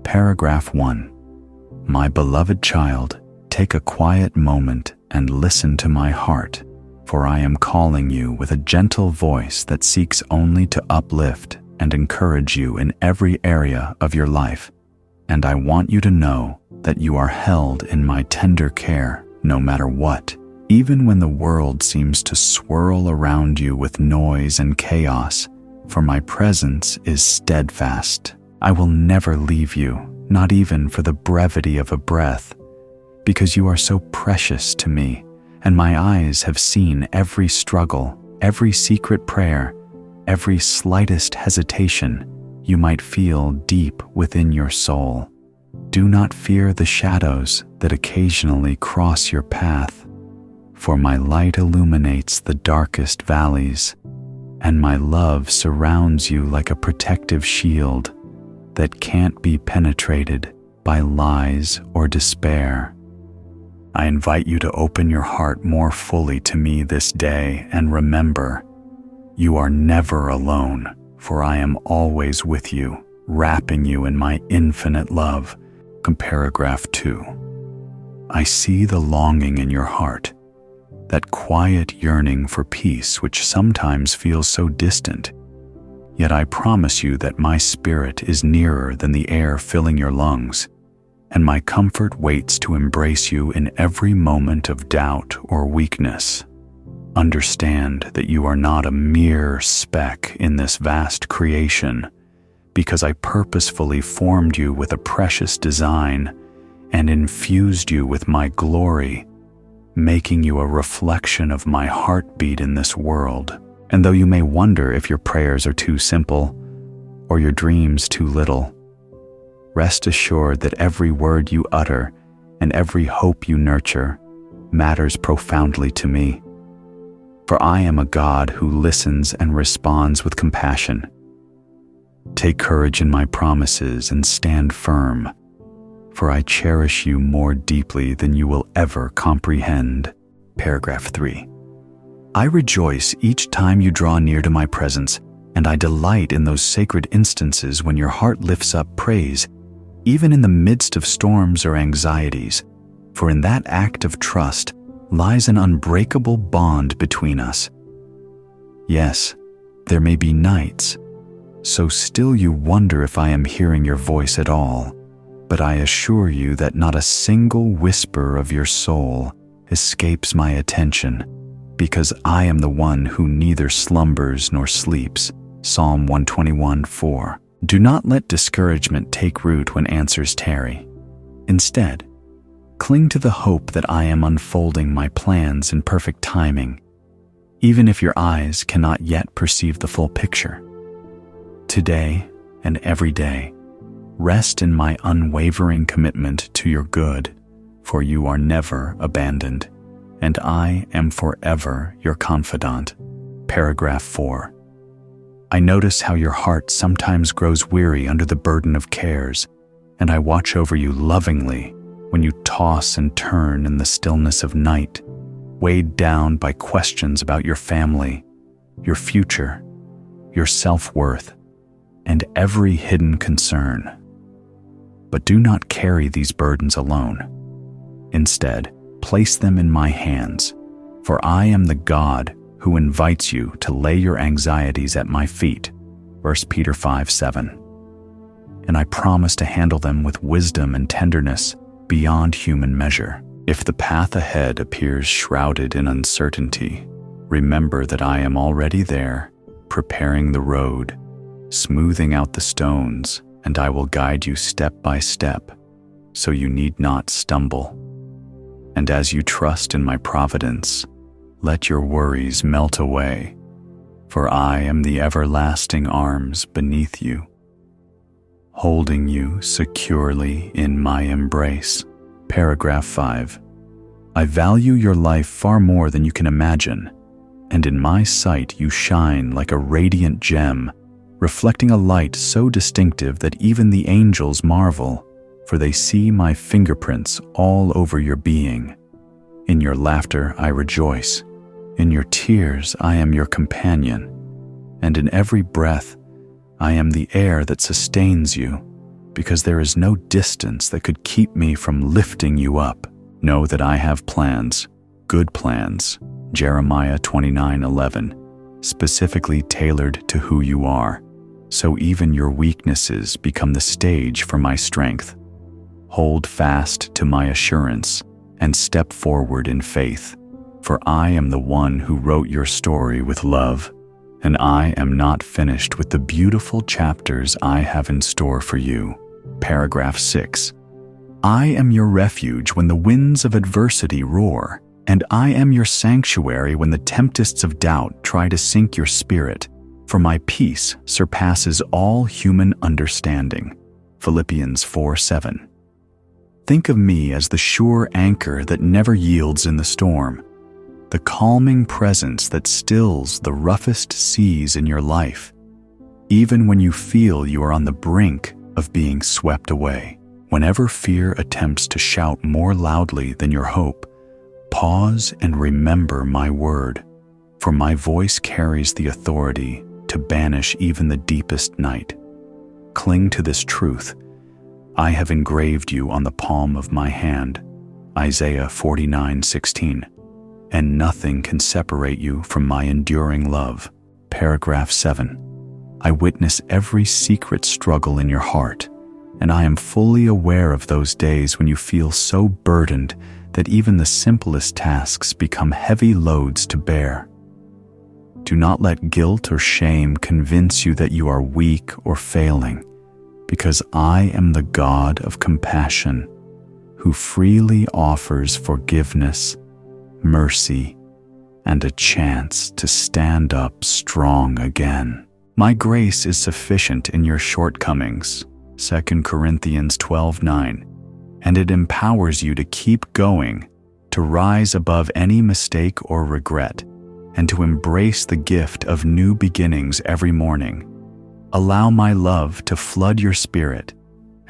Paragraph 1. My beloved child, take a quiet moment and listen to my heart, for I am calling you with a gentle voice that seeks only to uplift and encourage you in every area of your life. And I want you to know that you are held in my tender care no matter what, even when the world seems to swirl around you with noise and chaos, for my presence is steadfast. I will never leave you, not even for the brevity of a breath, because you are so precious to me, and my eyes have seen every struggle, every secret prayer, every slightest hesitation you might feel deep within your soul. Do not fear the shadows that occasionally cross your path, for my light illuminates the darkest valleys, and my love surrounds you like a protective shield that can't be penetrated by lies or despair. I invite you to open your heart more fully to me this day, and remember, you are never alone, for I am always with you, wrapping you in my infinite love. Paragraph 2. I see the longing in your heart, that quiet yearning for peace which sometimes feels so distant. Yet I promise you that my spirit is nearer than the air filling your lungs, and my comfort waits to embrace you in every moment of doubt or weakness. Understand that you are not a mere speck in this vast creation, because I purposefully formed you with a precious design and infused you with my glory, making you a reflection of my heartbeat in this world. And though you may wonder if your prayers are too simple or your dreams too little, rest assured that every word you utter and every hope you nurture matters profoundly to me. For I am a God who listens and responds with compassion. Take courage in my promises and stand firm, for I cherish you more deeply than you will ever comprehend. Paragraph 3. I rejoice each time you draw near to my presence, and I delight in those sacred instances when your heart lifts up praise, even in the midst of storms or anxieties, for in that act of trust lies an unbreakable bond between us. Yes, there may be nights, so still you wonder if I am hearing your voice at all, but I assure you that not a single whisper of your soul escapes my attention, because I am the one who neither slumbers nor sleeps. Psalm 121:4. Do not let discouragement take root when answers tarry. Instead, cling to the hope that I am unfolding my plans in perfect timing, even if your eyes cannot yet perceive the full picture. Today and every day, rest in my unwavering commitment to your good, for you are never abandoned, and I am forever your confidant. Paragraph 4. I notice how your heart sometimes grows weary under the burden of cares, and I watch over you lovingly when you toss and turn in the stillness of night, weighed down by questions about your family, your future, your self-worth, and every hidden concern. But do not carry these burdens alone. Instead, place them in my hands, for I am the God who invites you to lay your anxieties at my feet. 1 Peter 5:7. And I promise to handle them with wisdom and tenderness beyond human measure. If the path ahead appears shrouded in uncertainty, remember that I am already there, preparing the road, smoothing out the stones, and I will guide you step by step, so you need not stumble. And as you trust in my providence, let your worries melt away, for I am the everlasting arms beneath you, holding you securely in my embrace. Paragraph 5. I value your life far more than you can imagine, and in my sight you shine like a radiant gem, reflecting a light so distinctive that even the angels marvel, for they see my fingerprints all over your being. In your laughter I rejoice, in your tears I am your companion, and in every breath I am the air that sustains you, because there is no distance that could keep me from lifting you up. Know that I have plans, good plans, Jeremiah 29:11, specifically tailored to who you are, so even your weaknesses become the stage for my strength. Hold fast to my assurance and step forward in faith, for I am the one who wrote your story with love, and I am not finished with the beautiful chapters I have in store for you. Paragraph 6. I am your refuge when the winds of adversity roar, and I am your sanctuary when the tempests of doubt try to sink your spirit, for my peace surpasses all human understanding. Philippians 4:7. Think of me as the sure anchor that never yields in the storm, the calming presence that stills the roughest seas in your life, even when you feel you are on the brink of being swept away. Whenever fear attempts to shout more loudly than your hope, pause and remember my word, for my voice carries the authority to banish even the deepest night. Cling to this truth. I have engraved you on the palm of my hand, Isaiah 49:16, and nothing can separate you from my enduring love. Paragraph 7. I witness every secret struggle in your heart, and I am fully aware of those days when you feel so burdened that even the simplest tasks become heavy loads to bear. Do not let guilt or shame convince you that you are weak or failing, because I am the God of compassion, who freely offers forgiveness, mercy, and a chance to stand up strong again. My grace is sufficient in your shortcomings, 2 Corinthians 12:9, and it empowers you to keep going, to rise above any mistake or regret, and to embrace the gift of new beginnings every morning. Allow my love to flood your spirit,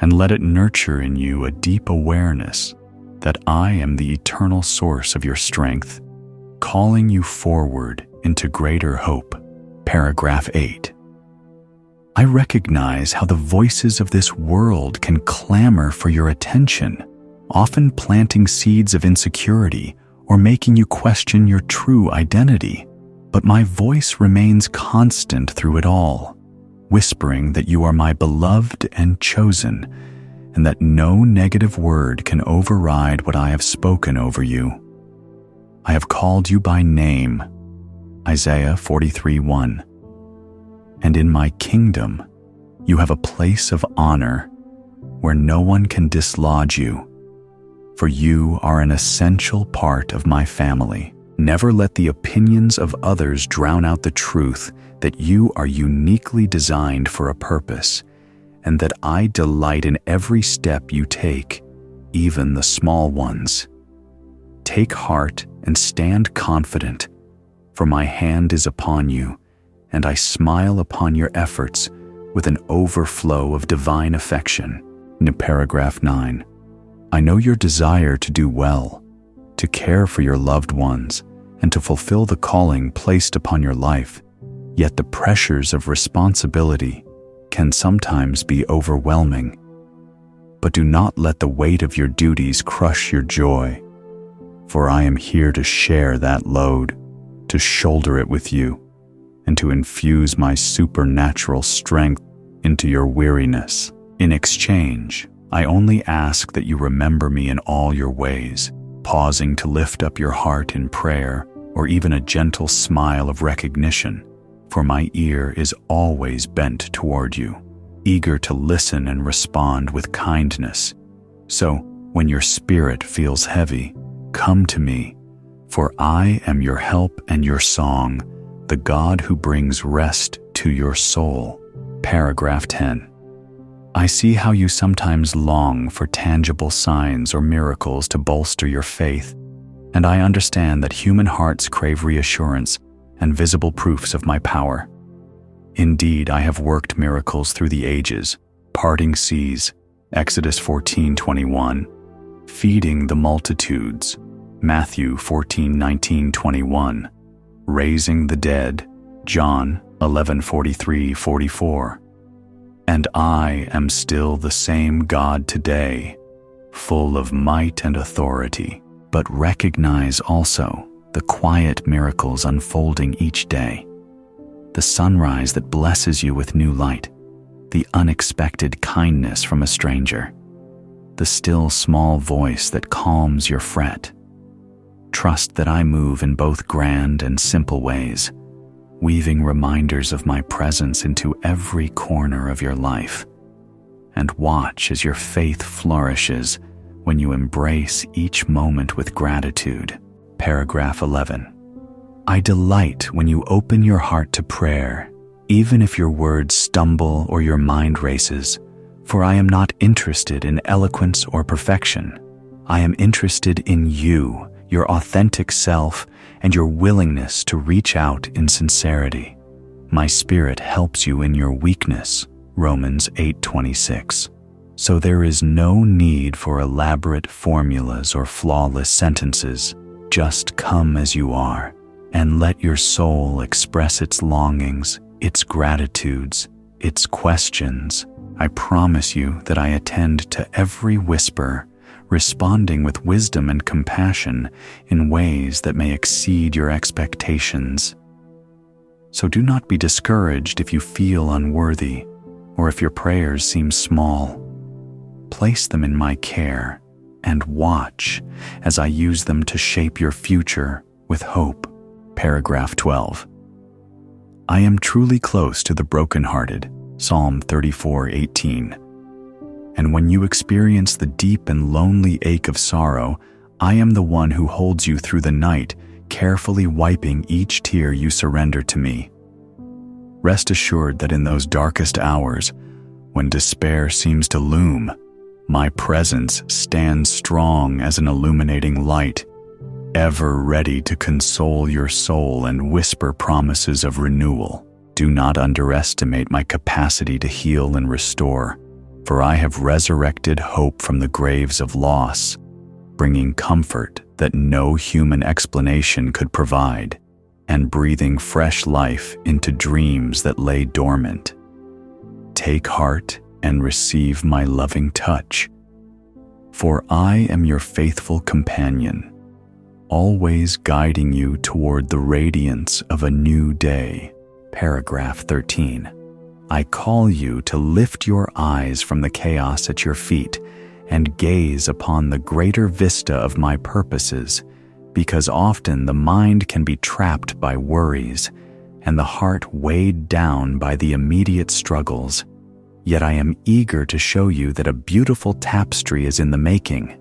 and let it nurture in you a deep awareness that I am the eternal source of your strength, calling you forward into greater hope. Paragraph 8. I recognize how the voices of this world can clamor for your attention, often planting seeds of insecurity or making you question your true identity. But my voice remains constant through it all, whispering that you are my beloved and chosen, and that no negative word can override what I have spoken over you. I have called you by name, Isaiah 43:1. And in my kingdom, you have a place of honor where no one can dislodge you, for you are an essential part of my family. Never let the opinions of others drown out the truth that you are uniquely designed for a purpose, and that I delight in every step you take, even the small ones. Take heart and stand confident, for my hand is upon you, and I smile upon your efforts with an overflow of divine affection. In paragraph 9, I know your desire to do well, to care for your loved ones, and to fulfill the calling placed upon your life, yet the pressures of responsibility can sometimes be overwhelming. But do not let the weight of your duties crush your joy, for I am here to share that load, to shoulder it with you, and to infuse my supernatural strength into your weariness. In exchange, I only ask that you remember me in all your ways, pausing to lift up your heart in prayer or even a gentle smile of recognition, for my ear is always bent toward you, eager to listen and respond with kindness. So, when your spirit feels heavy, come to me, for I am your help and your song, the God who brings rest to your soul. Paragraph 10. I see how you sometimes long for tangible signs or miracles to bolster your faith, and I understand that human hearts crave reassurance and visible proofs of my power. Indeed, I have worked miracles through the ages, parting seas, Exodus 14:21, feeding the multitudes, Matthew 14:19-21, raising the dead, John 11:43-44, And I am still the same God today, full of might and authority. But recognize also the quiet miracles unfolding each day. The sunrise that blesses you with new light, the unexpected kindness from a stranger, the still small voice that calms your fret. Trust that I move in both grand and simple ways, weaving reminders of my presence into every corner of your life. And watch as your faith flourishes when you embrace each moment with gratitude. Paragraph 11. I delight when you open your heart to prayer, even if your words stumble or your mind races, for I am not interested in eloquence or perfection. I am interested in you, your authentic self, and your willingness to reach out in sincerity. My Spirit helps you in your weakness. Romans 8:26. So there is no need for elaborate formulas or flawless sentences. Just come as you are, and let your soul express its longings, its gratitudes, its questions. I promise you that I attend to every whisper, responding with wisdom and compassion in ways that may exceed your expectations. So do not be discouraged if you feel unworthy, or if your prayers seem small. Place them in my care, and watch as I use them to shape your future with hope. Paragraph 12. I am truly close to the brokenhearted. Psalm 34:18. And when you experience the deep and lonely ache of sorrow, I am the one who holds you through the night, carefully wiping each tear you surrender to me. Rest assured that in those darkest hours, when despair seems to loom, my presence stands strong as an illuminating light, ever ready to console your soul and whisper promises of renewal. Do not underestimate my capacity to heal and restore, for I have resurrected hope from the graves of loss, bringing comfort that no human explanation could provide, and breathing fresh life into dreams that lay dormant. Take heart and receive my loving touch, for I am your faithful companion, always guiding you toward the radiance of a new day. Paragraph 13. I call you to lift your eyes from the chaos at your feet and gaze upon the greater vista of my purposes, because often the mind can be trapped by worries and the heart weighed down by the immediate struggles. Yet I am eager to show you that a beautiful tapestry is in the making.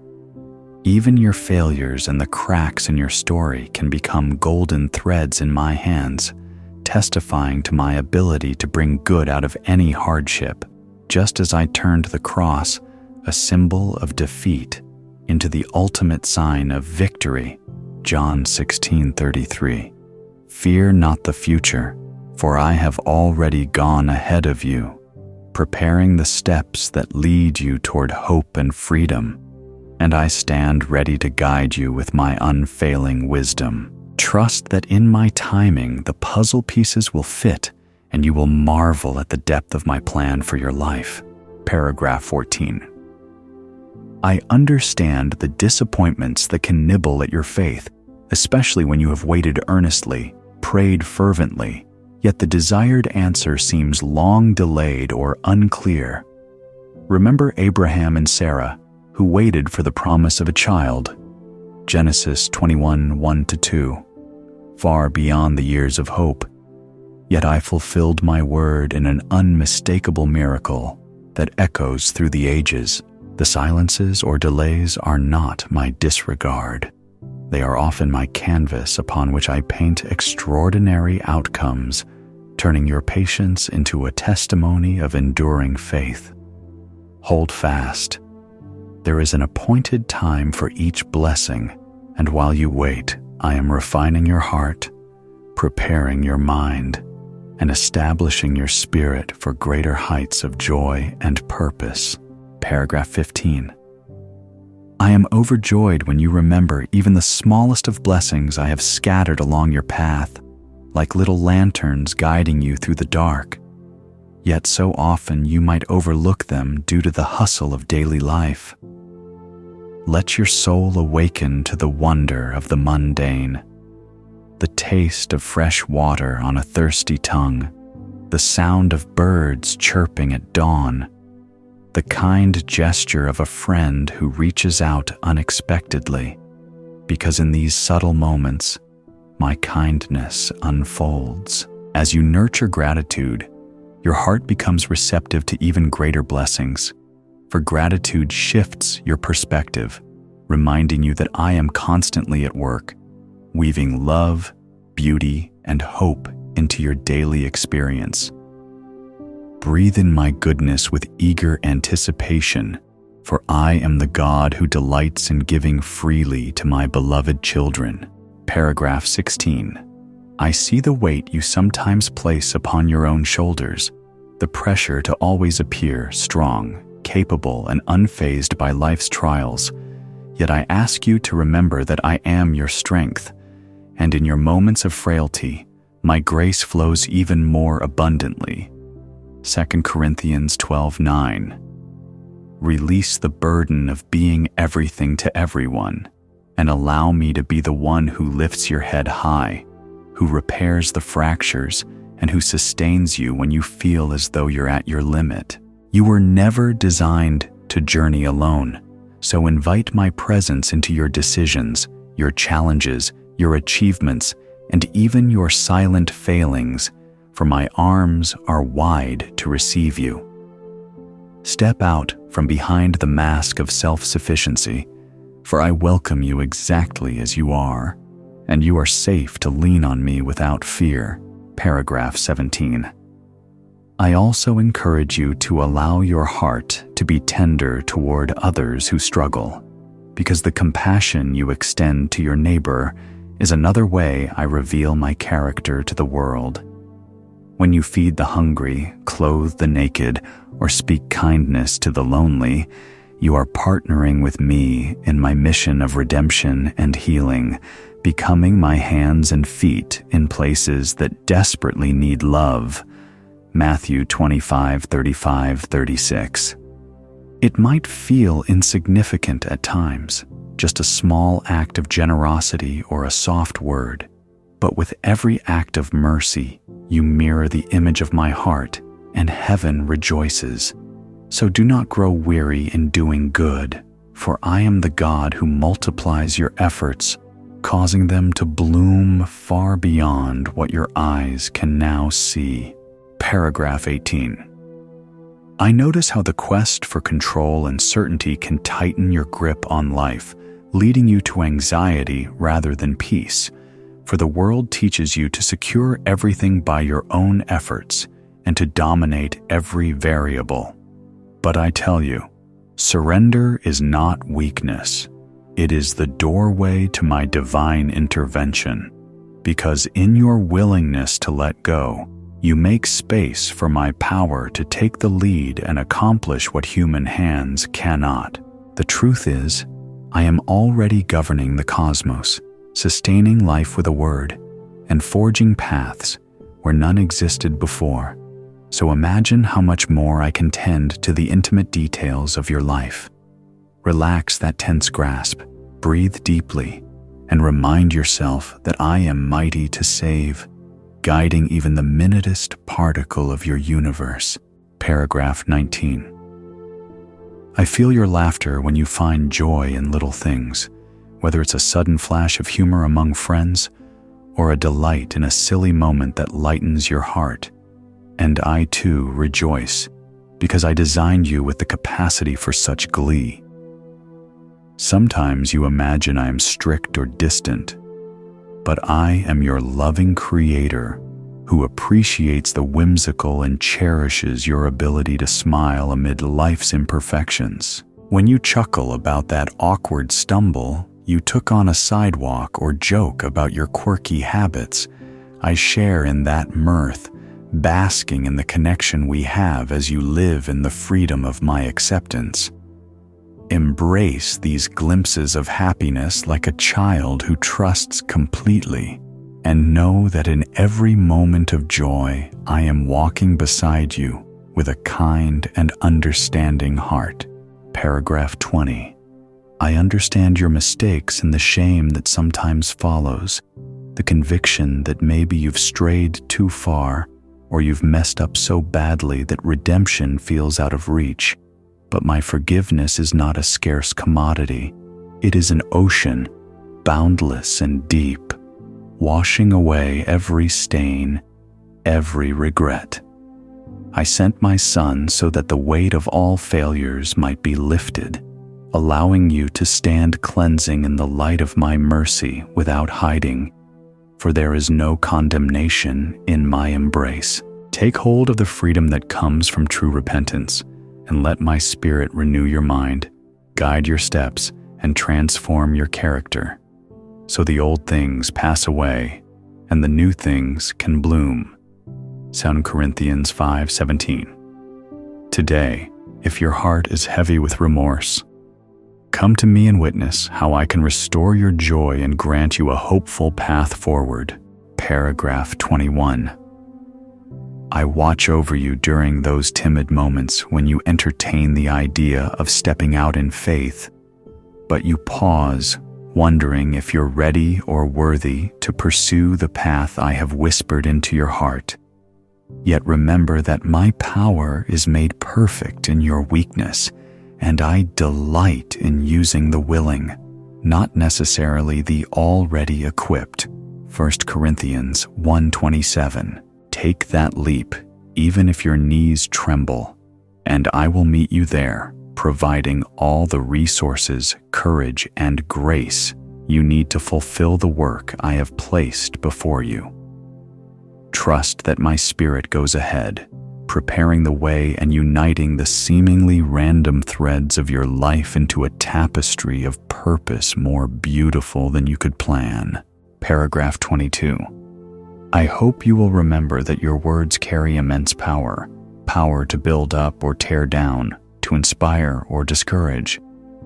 Even your failures and the cracks in your story can become golden threads in my hands, testifying to my ability to bring good out of any hardship, just as I turned the cross, a symbol of defeat, into the ultimate sign of victory. John 16:33. Fear not the future, for I have already gone ahead of you, preparing the steps that lead you toward hope and freedom, and I stand ready to guide you with my unfailing wisdom. Trust that in my timing the puzzle pieces will fit, and you will marvel at the depth of my plan for your life. Paragraph 14. I understand the disappointments that can nibble at your faith, especially when you have waited earnestly, prayed fervently, yet the desired answer seems long delayed or unclear. Remember Abraham and Sarah, who waited for the promise of a child. Genesis 21:1-2. Far beyond the years of hope, yet I fulfilled my word in an unmistakable miracle that echoes through the ages. The silences or delays are not my disregard. They are often my canvas upon which I paint extraordinary outcomes, turning your patience into a testimony of enduring faith. Hold fast. There is an appointed time for each blessing, and while you wait, I am refining your heart, preparing your mind, and establishing your spirit for greater heights of joy and purpose. Paragraph 15. I am overjoyed when you remember even the smallest of blessings I have scattered along your path, like little lanterns guiding you through the dark. yet so often you might overlook them due to the hustle of daily life. Let your soul awaken to the wonder of the mundane, the taste of fresh water on a thirsty tongue, the sound of birds chirping at dawn, the kind gesture of a friend who reaches out unexpectedly, because in these subtle moments, my kindness unfolds. As you nurture gratitude, your heart becomes receptive to even greater blessings, for gratitude shifts your perspective, reminding you that I am constantly at work, weaving love, beauty, and hope into your daily experience. Breathe in my goodness with eager anticipation, for I am the God who delights in giving freely to my beloved children. Paragraph 16. I see the weight you sometimes place upon your own shoulders, the pressure to always appear strong, capable, and unfazed by life's trials. Yet I ask you to remember that I am your strength, and in your moments of frailty, my grace flows even more abundantly. 2 Corinthians 12:9. Release the burden of being everything to everyone, and allow me to be the one who lifts your head high, who repairs the fractures, and who sustains you when you feel as though you're at your limit. You were never designed to journey alone, so invite my presence into your decisions, your challenges, your achievements, and even your silent failings, for my arms are wide to receive you. Step out from behind the mask of self-sufficiency, for I welcome you exactly as you are, and you are safe to lean on me without fear. Paragraph 17. I also encourage you to allow your heart to be tender toward others who struggle, because the compassion you extend to your neighbor is another way I reveal my character to the world. When you feed the hungry, clothe the naked, or speak kindness to the lonely, you are partnering with me in my mission of redemption and healing, becoming my hands and feet in places that desperately need love. Matthew 25:35-36. It might feel insignificant at times, just a small act of generosity or a soft word, but with every act of mercy, you mirror the image of my heart, and heaven rejoices. So do not grow weary in doing good, for I am the God who multiplies your efforts, causing them to bloom far beyond what your eyes can now see. Paragraph 18. I notice how the quest for control and certainty can tighten your grip on life, leading you to anxiety rather than peace. For the world teaches you to secure everything by your own efforts and to dominate every variable. But I tell you, surrender is not weakness. It is the doorway to my divine intervention, because in your willingness to let go, you make space for my power to take the lead and accomplish what human hands cannot. The truth is, I am already governing the cosmos, sustaining life with a word, and forging paths where none existed before. So imagine how much more I can tend to the intimate details of your life. Relax that tense grasp, breathe deeply, and remind yourself that I am mighty to save, guiding even the minutest particle of your universe. Paragraph 19. I feel your laughter when you find joy in little things, whether it's a sudden flash of humor among friends or a delight in a silly moment that lightens your heart. And I too rejoice, because I designed you with the capacity for such glee. Sometimes you imagine I am strict or distant, but I am your loving creator who appreciates the whimsical and cherishes your ability to smile amid life's imperfections. When you chuckle about that awkward stumble you took on a sidewalk or joke about your quirky habits, I share in that mirth, basking in the connection we have as you live in the freedom of my acceptance. Embrace these glimpses of happiness like a child who trusts completely, and know that in every moment of joy I am walking beside you, with a kind and understanding heart. Paragraph 20. I understand your mistakes and the shame that sometimes follows, the conviction that maybe you've strayed too far or you've messed up so badly that redemption feels out of reach. But my forgiveness is not a scarce commodity. It is an ocean, boundless and deep, washing away every stain, every regret. I sent my Son so that the weight of all failures might be lifted, allowing you to stand cleansing in the light of my mercy without hiding, for there is no condemnation in my embrace. Take hold of the freedom that comes from true repentance, and let my Spirit renew your mind, guide your steps, and transform your character, so the old things pass away and the new things can bloom. 2 Corinthians 5:17. Today, if your heart is heavy with remorse, come to me and witness how I can restore your joy and grant you a hopeful path forward. Paragraph 21. I watch over you during those timid moments when you entertain the idea of stepping out in faith, but you pause, wondering if you're ready or worthy to pursue the path I have whispered into your heart. Yet remember that my power is made perfect in your weakness, and I delight in using the willing, not necessarily the already equipped. 1 Corinthians 1:27. Take that leap, even if your knees tremble, and I will meet you there, providing all the resources, courage, and grace you need to fulfill the work I have placed before you. Trust that my Spirit goes ahead, preparing the way and uniting the seemingly random threads of your life into a tapestry of purpose more beautiful than you could plan. Paragraph 22. I hope you will remember that your words carry immense power to build up or tear down, to inspire or discourage.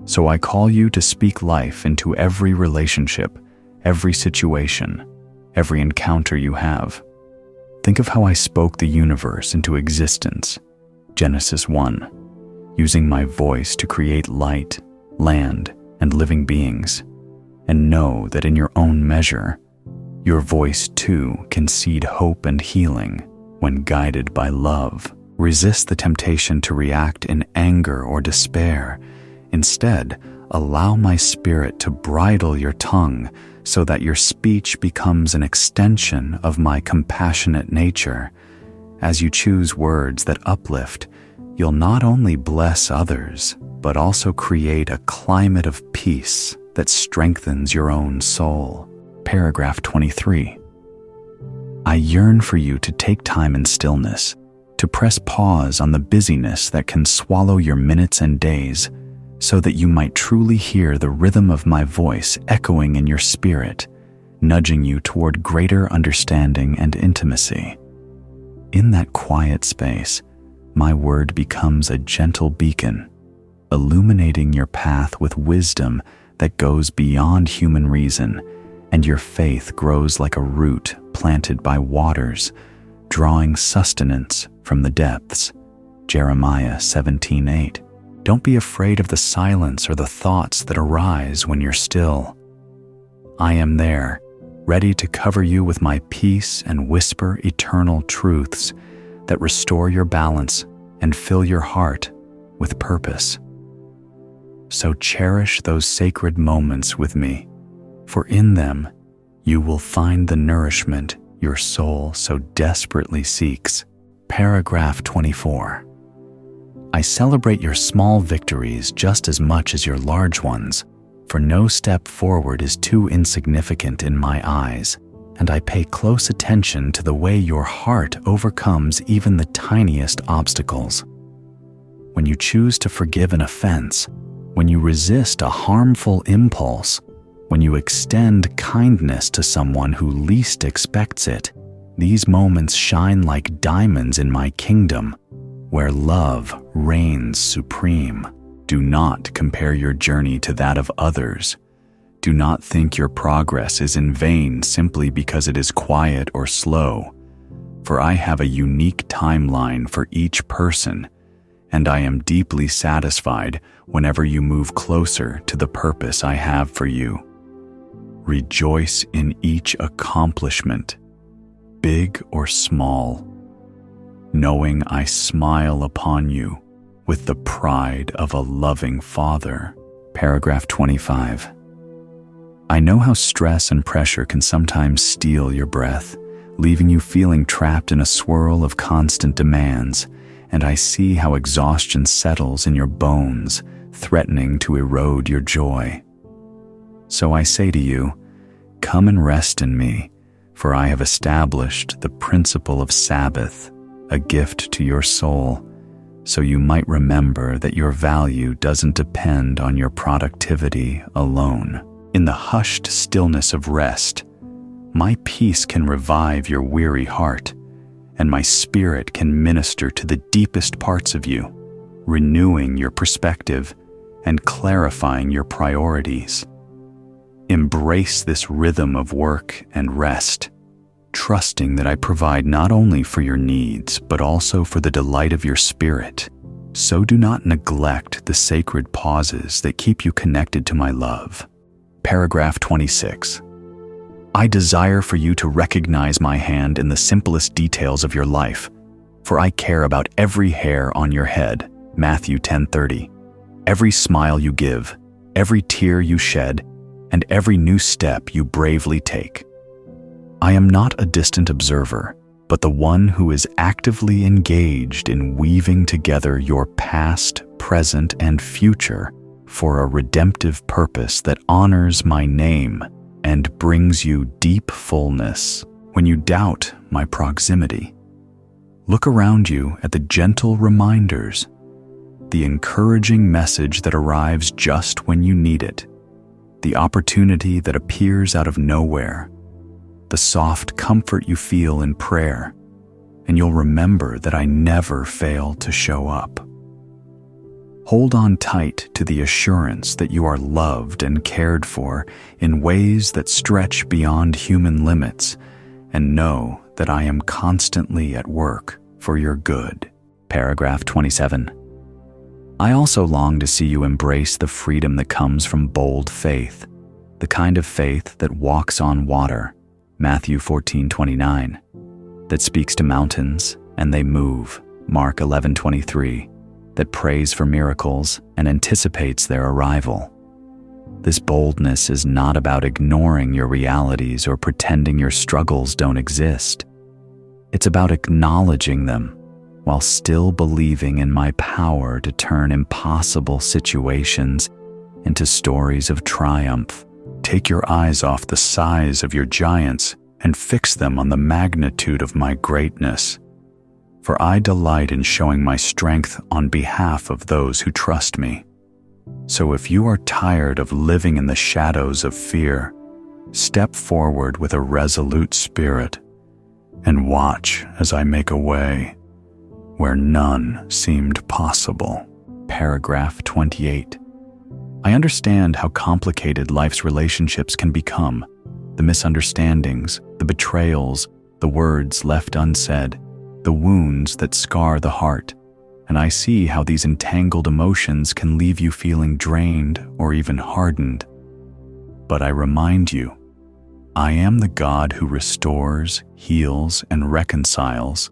So I call you to speak life into every relationship, every situation, every encounter you have. Think of how I spoke the universe into existence, Genesis 1, using my voice to create light, land, and living beings. And know that in your own measure, your voice too can seed hope and healing when guided by love. Resist the temptation to react in anger or despair. Instead, allow my Spirit to bridle your tongue so that your speech becomes an extension of my compassionate nature. As you choose words that uplift, you'll not only bless others, but also create a climate of peace that strengthens your own soul. Paragraph 23. I yearn for you to take time in stillness, to press pause on the busyness that can swallow your minutes and days, so that you might truly hear the rhythm of my voice echoing in your spirit, nudging you toward greater understanding and intimacy. In that quiet space, my word becomes a gentle beacon, illuminating your path with wisdom that goes beyond human reason, and your faith grows like a root planted by waters, drawing sustenance from the depths. Jeremiah 17:8. Don't be afraid of the silence or the thoughts that arise when you're still. I am there, ready to cover you with my peace and whisper eternal truths that restore your balance and fill your heart with purpose. So cherish those sacred moments with me, for in them you will find the nourishment your soul so desperately seeks. Paragraph 24. I celebrate your small victories just as much as your large ones, for no step forward is too insignificant in my eyes, and I pay close attention to the way your heart overcomes even the tiniest obstacles. When you choose to forgive an offense, when you resist a harmful impulse, when you extend kindness to someone who least expects it, these moments shine like diamonds in my kingdom, where love reigns supreme. Do not compare your journey to that of others. Do not think your progress is in vain simply because it is quiet or slow. for I have a unique timeline for each person, and I am deeply satisfied whenever you move closer to the purpose I have for you. Rejoice in each accomplishment, big or small, knowing I smile upon you with the pride of a loving father. Paragraph 25. I know how stress and pressure can sometimes steal your breath, leaving you feeling trapped in a swirl of constant demands, and I see how exhaustion settles in your bones, threatening to erode your joy. So I say to you, come and rest in me, for I have established the principle of Sabbath, a gift to your soul, so you might remember that your value doesn't depend on your productivity alone. In the hushed stillness of rest, my peace can revive your weary heart, and my spirit can minister to the deepest parts of you, renewing your perspective and clarifying your priorities. Embrace this rhythm of work and rest, trusting that I provide not only for your needs, but also for the delight of your spirit. So do not neglect the sacred pauses that keep you connected to my love. Paragraph 26. I desire for you to recognize my hand in the simplest details of your life, for I care about every hair on your head. Matthew 10:30. Every smile you give, every tear you shed, and every new step you bravely take. I am not a distant observer, but the one who is actively engaged in weaving together your past, present, and future for a redemptive purpose that honors my name and brings you deep fullness. When you doubt my proximity, look around you at the gentle reminders, the encouraging message that arrives just when you need it, the opportunity that appears out of nowhere, the soft comfort you feel in prayer, and you'll remember that I never fail to show up. Hold on tight to the assurance that you are loved and cared for in ways that stretch beyond human limits, and know that I am constantly at work for your good. Paragraph 27. I also long to see you embrace the freedom that comes from bold faith, the kind of faith that walks on water, Matthew 14:29, that speaks to mountains and they move, Mark 11:23, that prays for miracles and anticipates their arrival. This boldness is not about ignoring your realities or pretending your struggles don't exist. It's about acknowledging them while still believing in my power to turn impossible situations into stories of triumph. Take your eyes off the size of your giants and fix them on the magnitude of my greatness. For I delight in showing my strength on behalf of those who trust me. So if you are tired of living in the shadows of fear, step forward with a resolute spirit and watch as I make a way where none seemed possible. Paragraph 28. I understand how complicated life's relationships can become, the misunderstandings, the betrayals, the words left unsaid, the wounds that scar the heart, and I see how these entangled emotions can leave you feeling drained or even hardened. But I remind you, I am the God who restores, heals, and reconciles,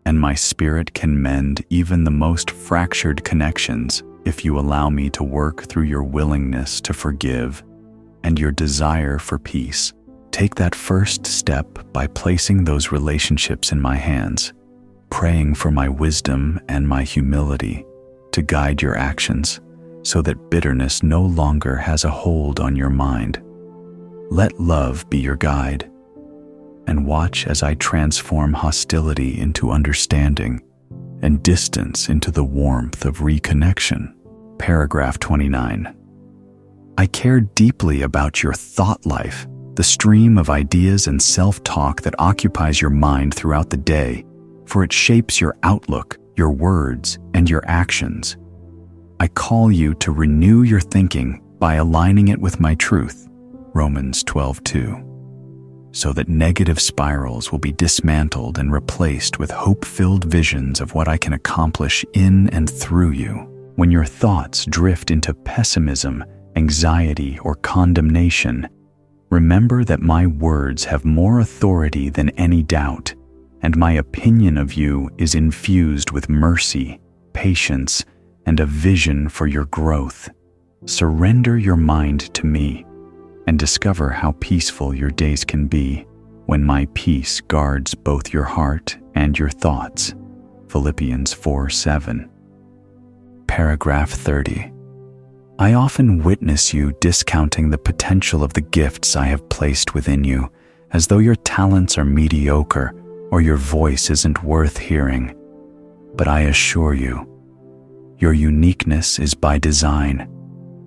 and my spirit can mend even the most fractured connections if you allow me to work through your willingness to forgive and your desire for peace. Take that first step by placing those relationships in my hands, praying for my wisdom and my humility to guide your actions so that bitterness no longer has a hold on your mind. Let love be your guide, and watch as I transform hostility into understanding and distance into the warmth of reconnection. Paragraph 29. I care deeply about your thought life, the stream of ideas and self-talk that occupies your mind throughout the day, for it shapes your outlook, your words, and your actions. I call you to renew your thinking by aligning it with my truth, Romans 12:2. so that negative spirals will be dismantled and replaced with hope-filled visions of what I can accomplish in and through you. When your thoughts drift into pessimism, anxiety, or condemnation, remember that my words have more authority than any doubt, and my opinion of you is infused with mercy, patience, and a vision for your growth. Surrender your mind to me, and discover how peaceful your days can be when my peace guards both your heart and your thoughts. Philippians 4:7. Paragraph 30. I often witness you discounting the potential of the gifts I have placed within you, as though your talents are mediocre or your voice isn't worth hearing. But I assure you, your uniqueness is by design,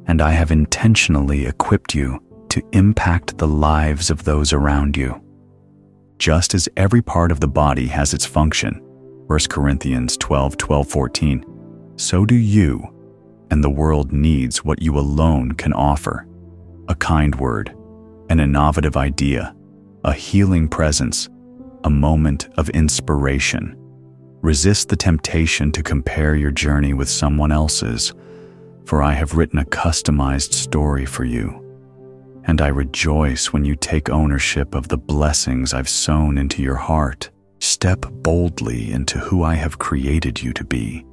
and I have intentionally equipped you to impact the lives of those around you. Just as every part of the body has its function, 1 Corinthians 12:14, so do you, and the world needs what you alone can offer: a kind word, an innovative idea, a healing presence, a moment of inspiration. Resist the temptation to compare your journey with someone else's, for I have written a customized story for you. And I rejoice when you take ownership of the blessings I've sown into your heart. Step boldly into who I have created you to be,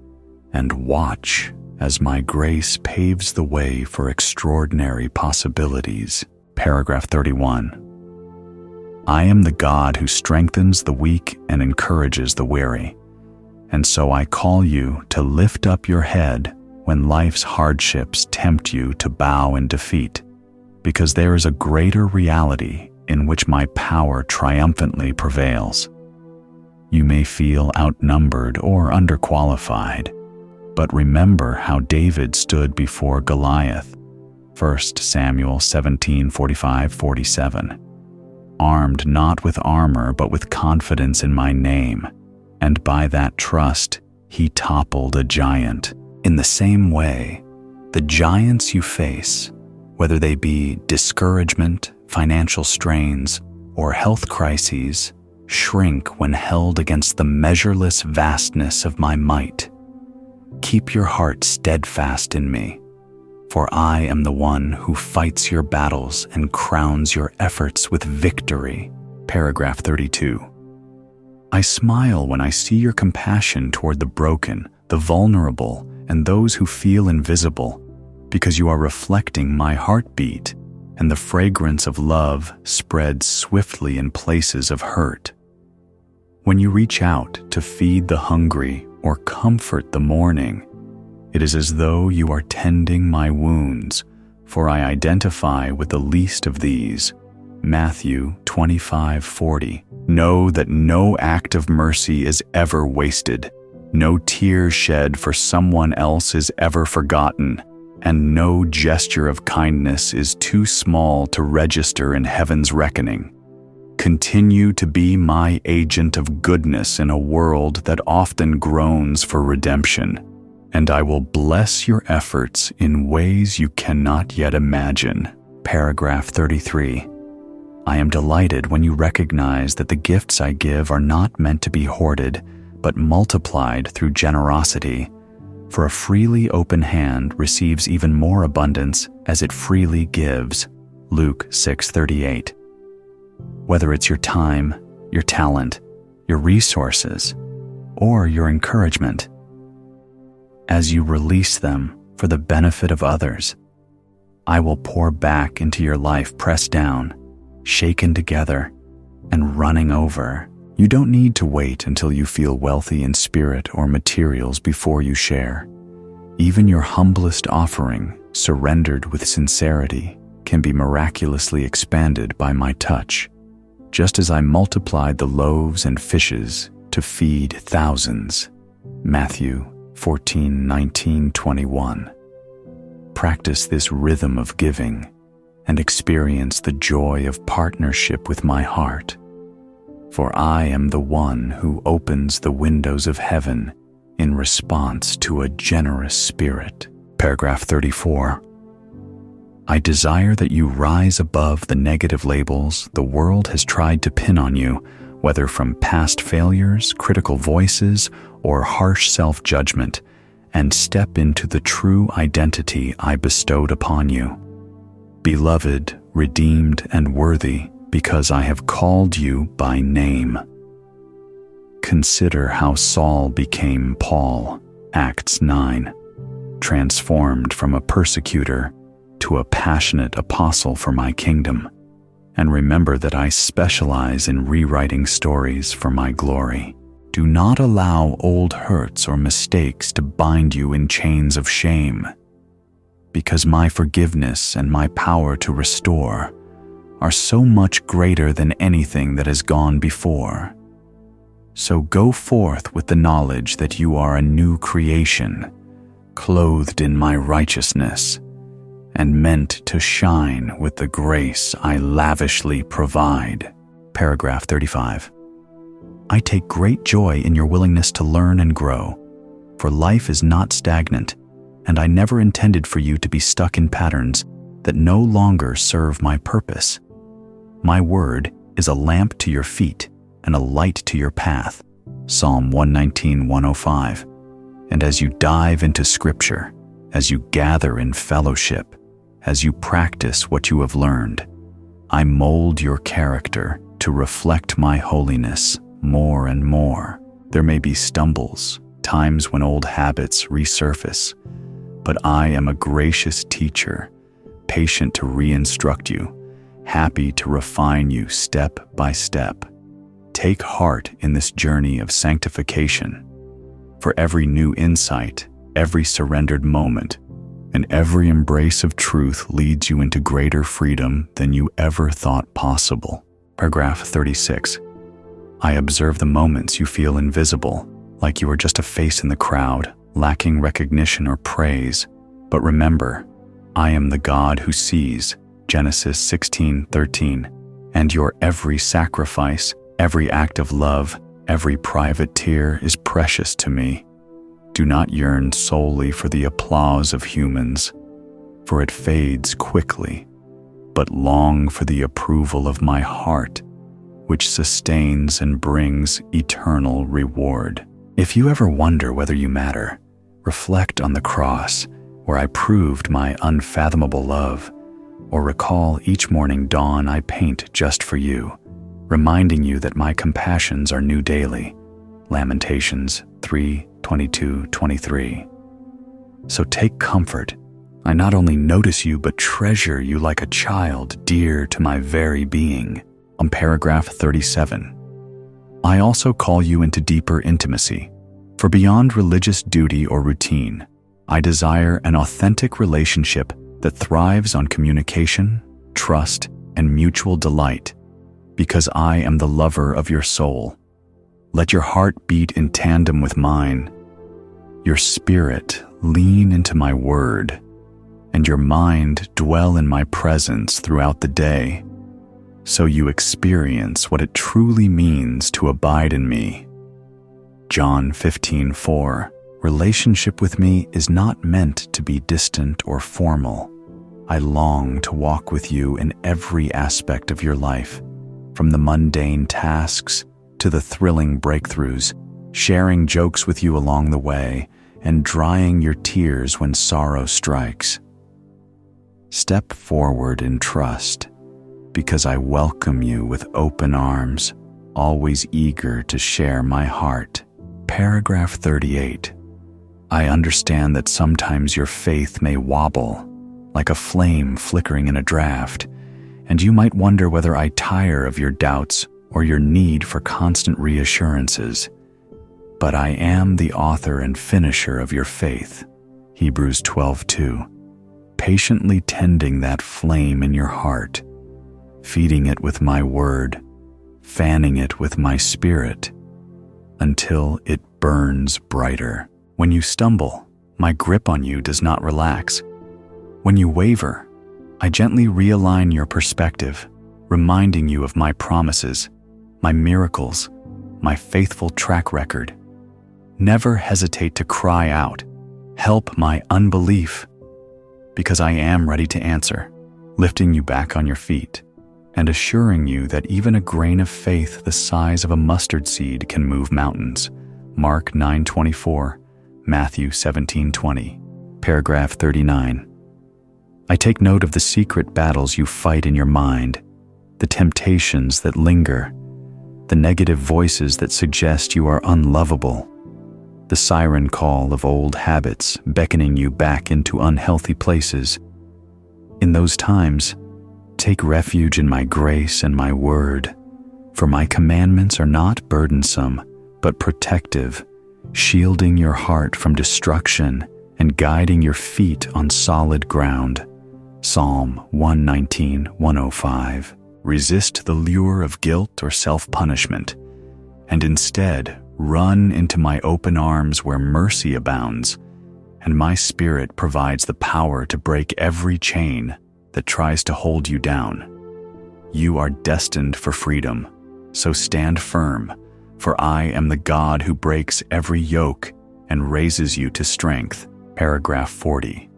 and watch as my grace paves the way for extraordinary possibilities. Paragraph 31. I am the God who strengthens the weak and encourages the weary, and so I call you to lift up your head when life's hardships tempt you to bow in defeat, because there is a greater reality in which my power triumphantly prevails. You may feel outnumbered or underqualified, but remember how David stood before Goliath, 1 Samuel 17:45-47, armed not with armor but with confidence in my name, and by that trust he toppled a giant. In the same way, the giants you face, whether they be discouragement, financial strains, or health crises, shrink when held against the measureless vastness of my might. Keep your heart steadfast in me, for I am the one who fights your battles and crowns your efforts with victory. Paragraph 32. I smile when I see your compassion toward the broken, the vulnerable, and those who feel invisible, because you are reflecting my heartbeat, and the fragrance of love spreads swiftly in places of hurt. When you reach out to feed the hungry or comfort the mourning, it is as though you are tending my wounds, for I identify with the least of these. Matthew 25:40. Know that no act of mercy is ever wasted, no tear shed for someone else is ever forgotten, and no gesture of kindness is too small to register in heaven's reckoning. Continue to be my agent of goodness in a world that often groans for redemption, and I will bless your efforts in ways you cannot yet imagine. Paragraph 33. I am delighted when you recognize that the gifts I give are not meant to be hoarded, but multiplied through generosity. For a freely open hand receives even more abundance as it freely gives. Luke 6:38. Whether it's your time, your talent, your resources, or your encouragement, as you release them for the benefit of others, I will pour back into your life, pressed down, shaken together, and running over. You don't need to wait until you feel wealthy in spirit or materials before you share. Even your humblest offering, surrendered with sincerity, can be miraculously expanded by my touch, just as I multiplied the loaves and fishes to feed thousands. Matthew 14:19-21. Practice this rhythm of giving and experience the joy of partnership with my heart. For I am the one who opens the windows of heaven in response to a generous spirit. Paragraph 34. I desire that you rise above the negative labels the world has tried to pin on you, whether from past failures, critical voices, or harsh self-judgment, and step into the true identity I bestowed upon you. Beloved, redeemed, and worthy, because I have called you by name. Consider how Saul became Paul, Acts 9, transformed from a persecutor to a passionate apostle for my kingdom, and remember that I specialize in rewriting stories for my glory. Do not allow old hurts or mistakes to bind you in chains of shame, because my forgiveness and my power to restore are so much greater than anything that has gone before. So go forth with the knowledge that you are a new creation, clothed in my righteousness, and meant to shine with the grace I lavishly provide. Paragraph 35. I take great joy in your willingness to learn and grow, for life is not stagnant, and I never intended for you to be stuck in patterns that no longer serve my purpose. My word is a lamp to your feet and a light to your path. Psalm 119:105. And as you dive into Scripture, as you gather in fellowship, as you practice what you have learned, I mold your character to reflect my holiness more and more. There may be stumbles, times when old habits resurface, but I am a gracious teacher, patient to re-instruct you, happy to refine you step by step. Take heart in this journey of sanctification, for every new insight, every surrendered moment, and every embrace of truth leads you into greater freedom than you ever thought possible. Paragraph 36. I observe the moments you feel invisible, like you are just a face in the crowd, lacking recognition or praise. But remember, I am the God who sees, Genesis 16:13, and your every sacrifice, every act of love, every private tear is precious to me. Do not yearn solely for the applause of humans, for it fades quickly, but long for the approval of my heart, which sustains and brings eternal reward. If you ever wonder whether you matter, reflect on the cross, where I proved my unfathomable love, or recall each morning dawn I paint just for you, reminding you that my compassions are new daily. Lamentations 3:22-23. So take comfort. I not only notice you, but treasure you like a child dear to my very being. On paragraph 37. I also call you into deeper intimacy, for beyond religious duty or routine, I desire an authentic relationship that thrives on communication, trust, and mutual delight, because I am the lover of your soul. Let your heart beat in tandem with mine, your spirit lean into my word, and your mind dwell in my presence throughout the day, so you experience what it truly means to abide in me. John 15:4. Relationship with me is not meant to be distant or formal. I long to walk with you in every aspect of your life, from the mundane tasks to the thrilling breakthroughs, sharing jokes with you along the way, and drying your tears when sorrow strikes. Step forward in trust, because I welcome you with open arms, always eager to share my heart. Paragraph 38. I understand that sometimes your faith may wobble, like a flame flickering in a draft, and you might wonder whether I tire of your doubts or your need for constant reassurances. But I am the author and finisher of your faith, Hebrews 12:2, patiently tending that flame in your heart, feeding it with my word, fanning it with my spirit, until it burns brighter. When you stumble, my grip on you does not relax. When you waver, I gently realign your perspective, reminding you of my promises, my miracles, my faithful track record. Never hesitate to cry out, "Help my unbelief," because I am ready to answer. lifting you back on your feet, and assuring you that even a grain of faith the size of a mustard seed can move mountains. Mark 9:24, Matthew 17:20. Paragraph 39. I take note of the secret battles you fight in your mind, the temptations that linger, the negative voices that suggest you are unlovable, the siren call of old habits beckoning you back into unhealthy places. In those times, take refuge in my grace and my word, for my commandments are not burdensome, but protective, shielding your heart from destruction and guiding your feet on solid ground. Psalm 119:105. Resist the lure of guilt or self-punishment, and instead run into my open arms where mercy abounds, and my Spirit provides the power to break every chain that tries to hold you down. You are destined for freedom, so stand firm, for I am the God who breaks every yoke and raises you to strength. Paragraph 40.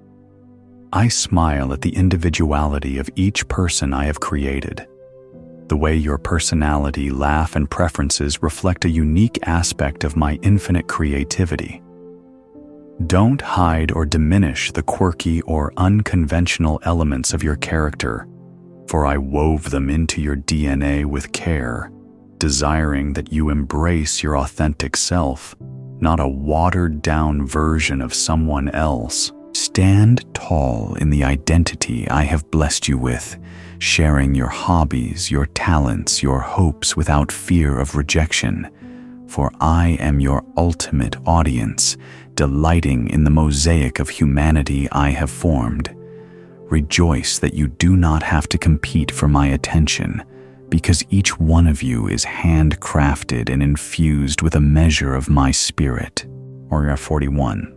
I smile at the individuality of each person I have created. The way your personality, laugh, and preferences reflect a unique aspect of my infinite creativity. Don't hide or diminish the quirky or unconventional elements of your character, for I wove them into your DNA with care, desiring that you embrace your authentic self, not a watered-down version of someone else. Stand tall in the identity I have blessed you with, sharing your hobbies, your talents, your hopes without fear of rejection, for I am your ultimate audience, delighting in the mosaic of humanity I have formed. Rejoice that you do not have to compete for my attention, because each one of you is handcrafted and infused with a measure of my spirit. Paragraph 41.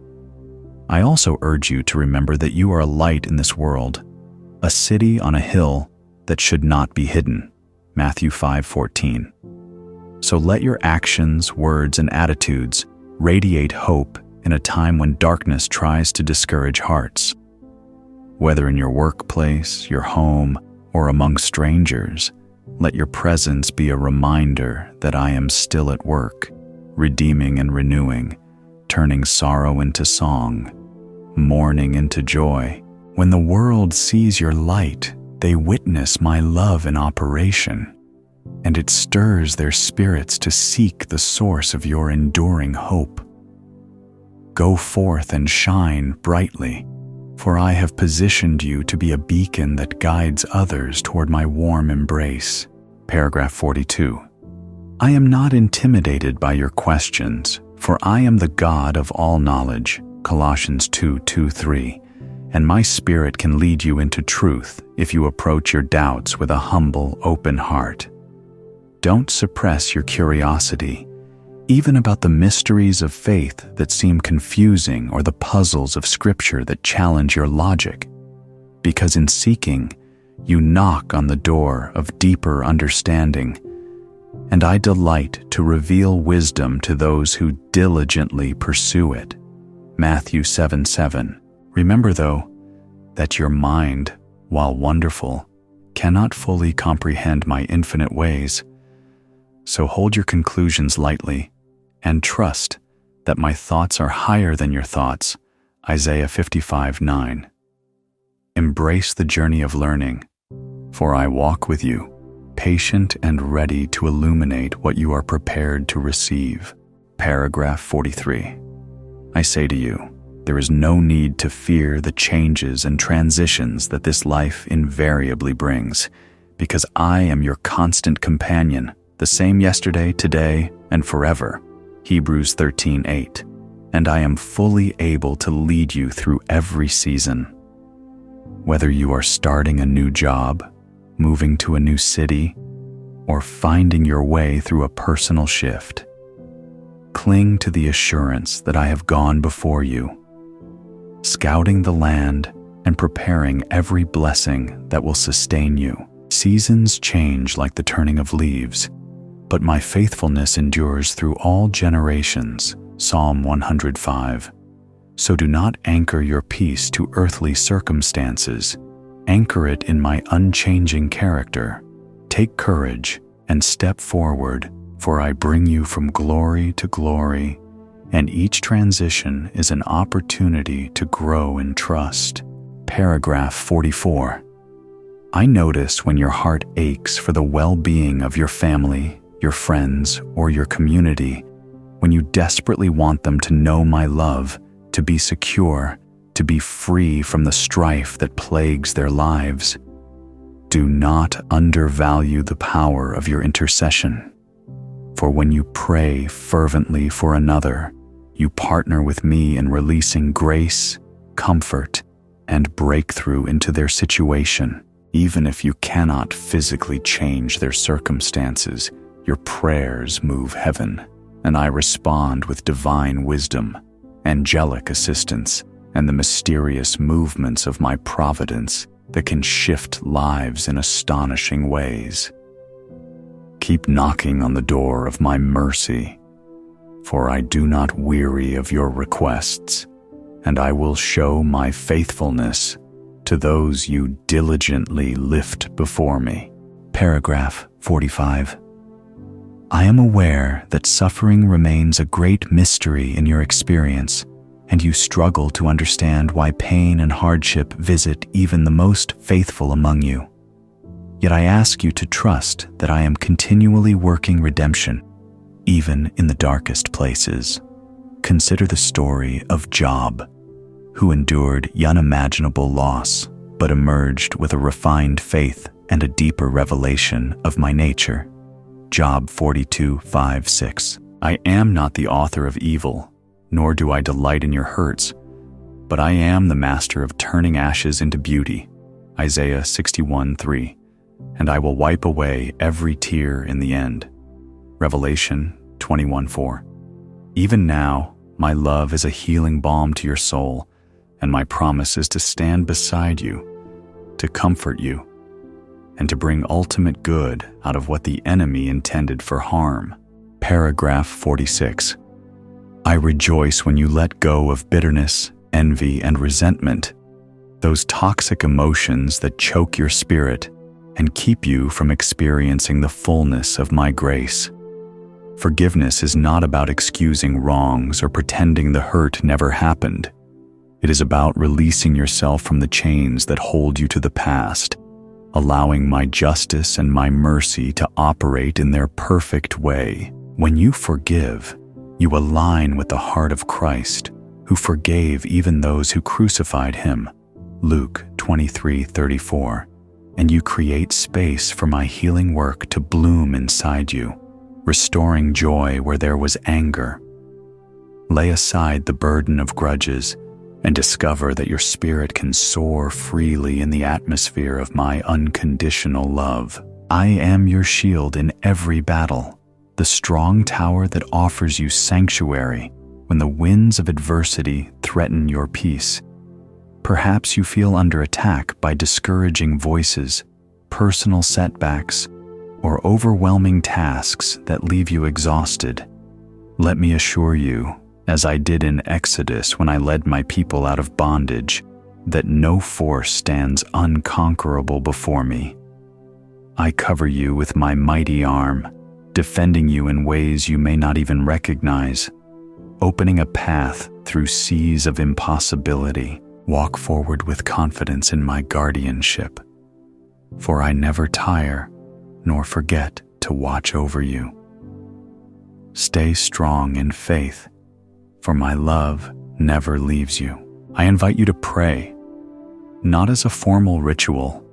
I also urge you to remember that you are a light in this world, a city on a hill that should not be hidden. Matthew 5:14. So let your actions, words, and attitudes radiate hope in a time when darkness tries to discourage hearts. Whether in your workplace, your home, or among strangers, let your presence be a reminder that I am still at work, redeeming and renewing, turning sorrow into song, mourning into joy. When the world sees your light, they witness my love in operation, and it stirs their spirits to seek the source of your enduring hope. Go forth and shine brightly, for I have positioned you to be a beacon that guides others toward my warm embrace. Paragraph 42. I am not intimidated by your questions, for I am the God of all knowledge. Colossians 2:2-3. And my Spirit can lead you into truth if you approach your doubts with a humble, open heart. Don't suppress your curiosity, even about the mysteries of faith that seem confusing or the puzzles of Scripture that challenge your logic, because in seeking, you knock on the door of deeper understanding, and I delight to reveal wisdom to those who diligently pursue it. Matthew 7:7. Remember, though, that your mind, while wonderful, cannot fully comprehend my infinite ways. So hold your conclusions lightly and trust that my thoughts are higher than your thoughts. Isaiah 55:9. Embrace the journey of learning, for I walk with you, patient and ready to illuminate what you are prepared to receive. Paragraph 43. I say to you, there is no need to fear the changes and transitions that this life invariably brings, because I am your constant companion, the same yesterday, today, and forever. Hebrews 13:8. And I am fully able to lead you through every season. Whether you are starting a new job, moving to a new city, or finding your way through a personal shift, cling to the assurance that I have gone before you, scouting the land and preparing every blessing that will sustain you. Seasons change like the turning of leaves, but my faithfulness endures through all generations. Psalm 105. So do not anchor your peace to earthly circumstances, Anchor it in my unchanging character. Take courage and step forward, for I bring you from glory to glory, and each transition is an opportunity to grow in trust. Paragraph 44. I notice when your heart aches for the well-being of your family, your friends, or your community, when you desperately want them to know my love, to be secure, to be free from the strife that plagues their lives. Do not undervalue the power of your intercession. For when you pray fervently for another, you partner with me in releasing grace, comfort, and breakthrough into their situation. Even if you cannot physically change their circumstances, your prayers move heaven, and I respond with divine wisdom, angelic assistance, and the mysterious movements of my providence that can shift lives in astonishing ways. Keep knocking on the door of my mercy, for I do not weary of your requests, and I will show my faithfulness to those you diligently lift before me. Paragraph 45. I am aware that suffering remains a great mystery in your experience, and you struggle to understand why pain and hardship visit even the most faithful among you. Yet I ask you to trust that I am continually working redemption, even in the darkest places. Consider the story of Job, who endured unimaginable loss, but emerged with a refined faith and a deeper revelation of my nature. Job 42:5-6. I am not the author of evil, nor do I delight in your hurts, but I am the master of turning ashes into beauty. Isaiah 61:3. And I will wipe away every tear in the end. Revelation 21:4. Even now, my love is a healing balm to your soul, and my promise is to stand beside you, to comfort you, and to bring ultimate good out of what the enemy intended for harm. Paragraph 46. I rejoice when you let go of bitterness, envy, and resentment, those toxic emotions that choke your spirit and keep you from experiencing the fullness of my grace. Forgiveness is not about excusing wrongs or pretending the hurt never happened. It is about releasing yourself from the chains that hold you to the past, allowing my justice and my mercy to operate in their perfect way. When you forgive, you align with the heart of Christ, who forgave even those who crucified him. Luke 23:34. And you create space for my healing work to bloom inside you, restoring joy where there was anger. Lay aside the burden of grudges and discover that your spirit can soar freely in the atmosphere of my unconditional love. I am your shield in every battle, the strong tower that offers you sanctuary when the winds of adversity threaten your peace. Perhaps you feel under attack by discouraging voices, personal setbacks, or overwhelming tasks that leave you exhausted. Let me assure you, as I did in Exodus when I led my people out of bondage, that no force stands unconquerable before me. I cover you with my mighty arm, defending you in ways you may not even recognize, opening a path through seas of impossibility. Walk forward with confidence in my guardianship, for I never tire nor forget to watch over you. Stay strong in faith, for my love never leaves you. I invite you to pray, not as a formal ritual,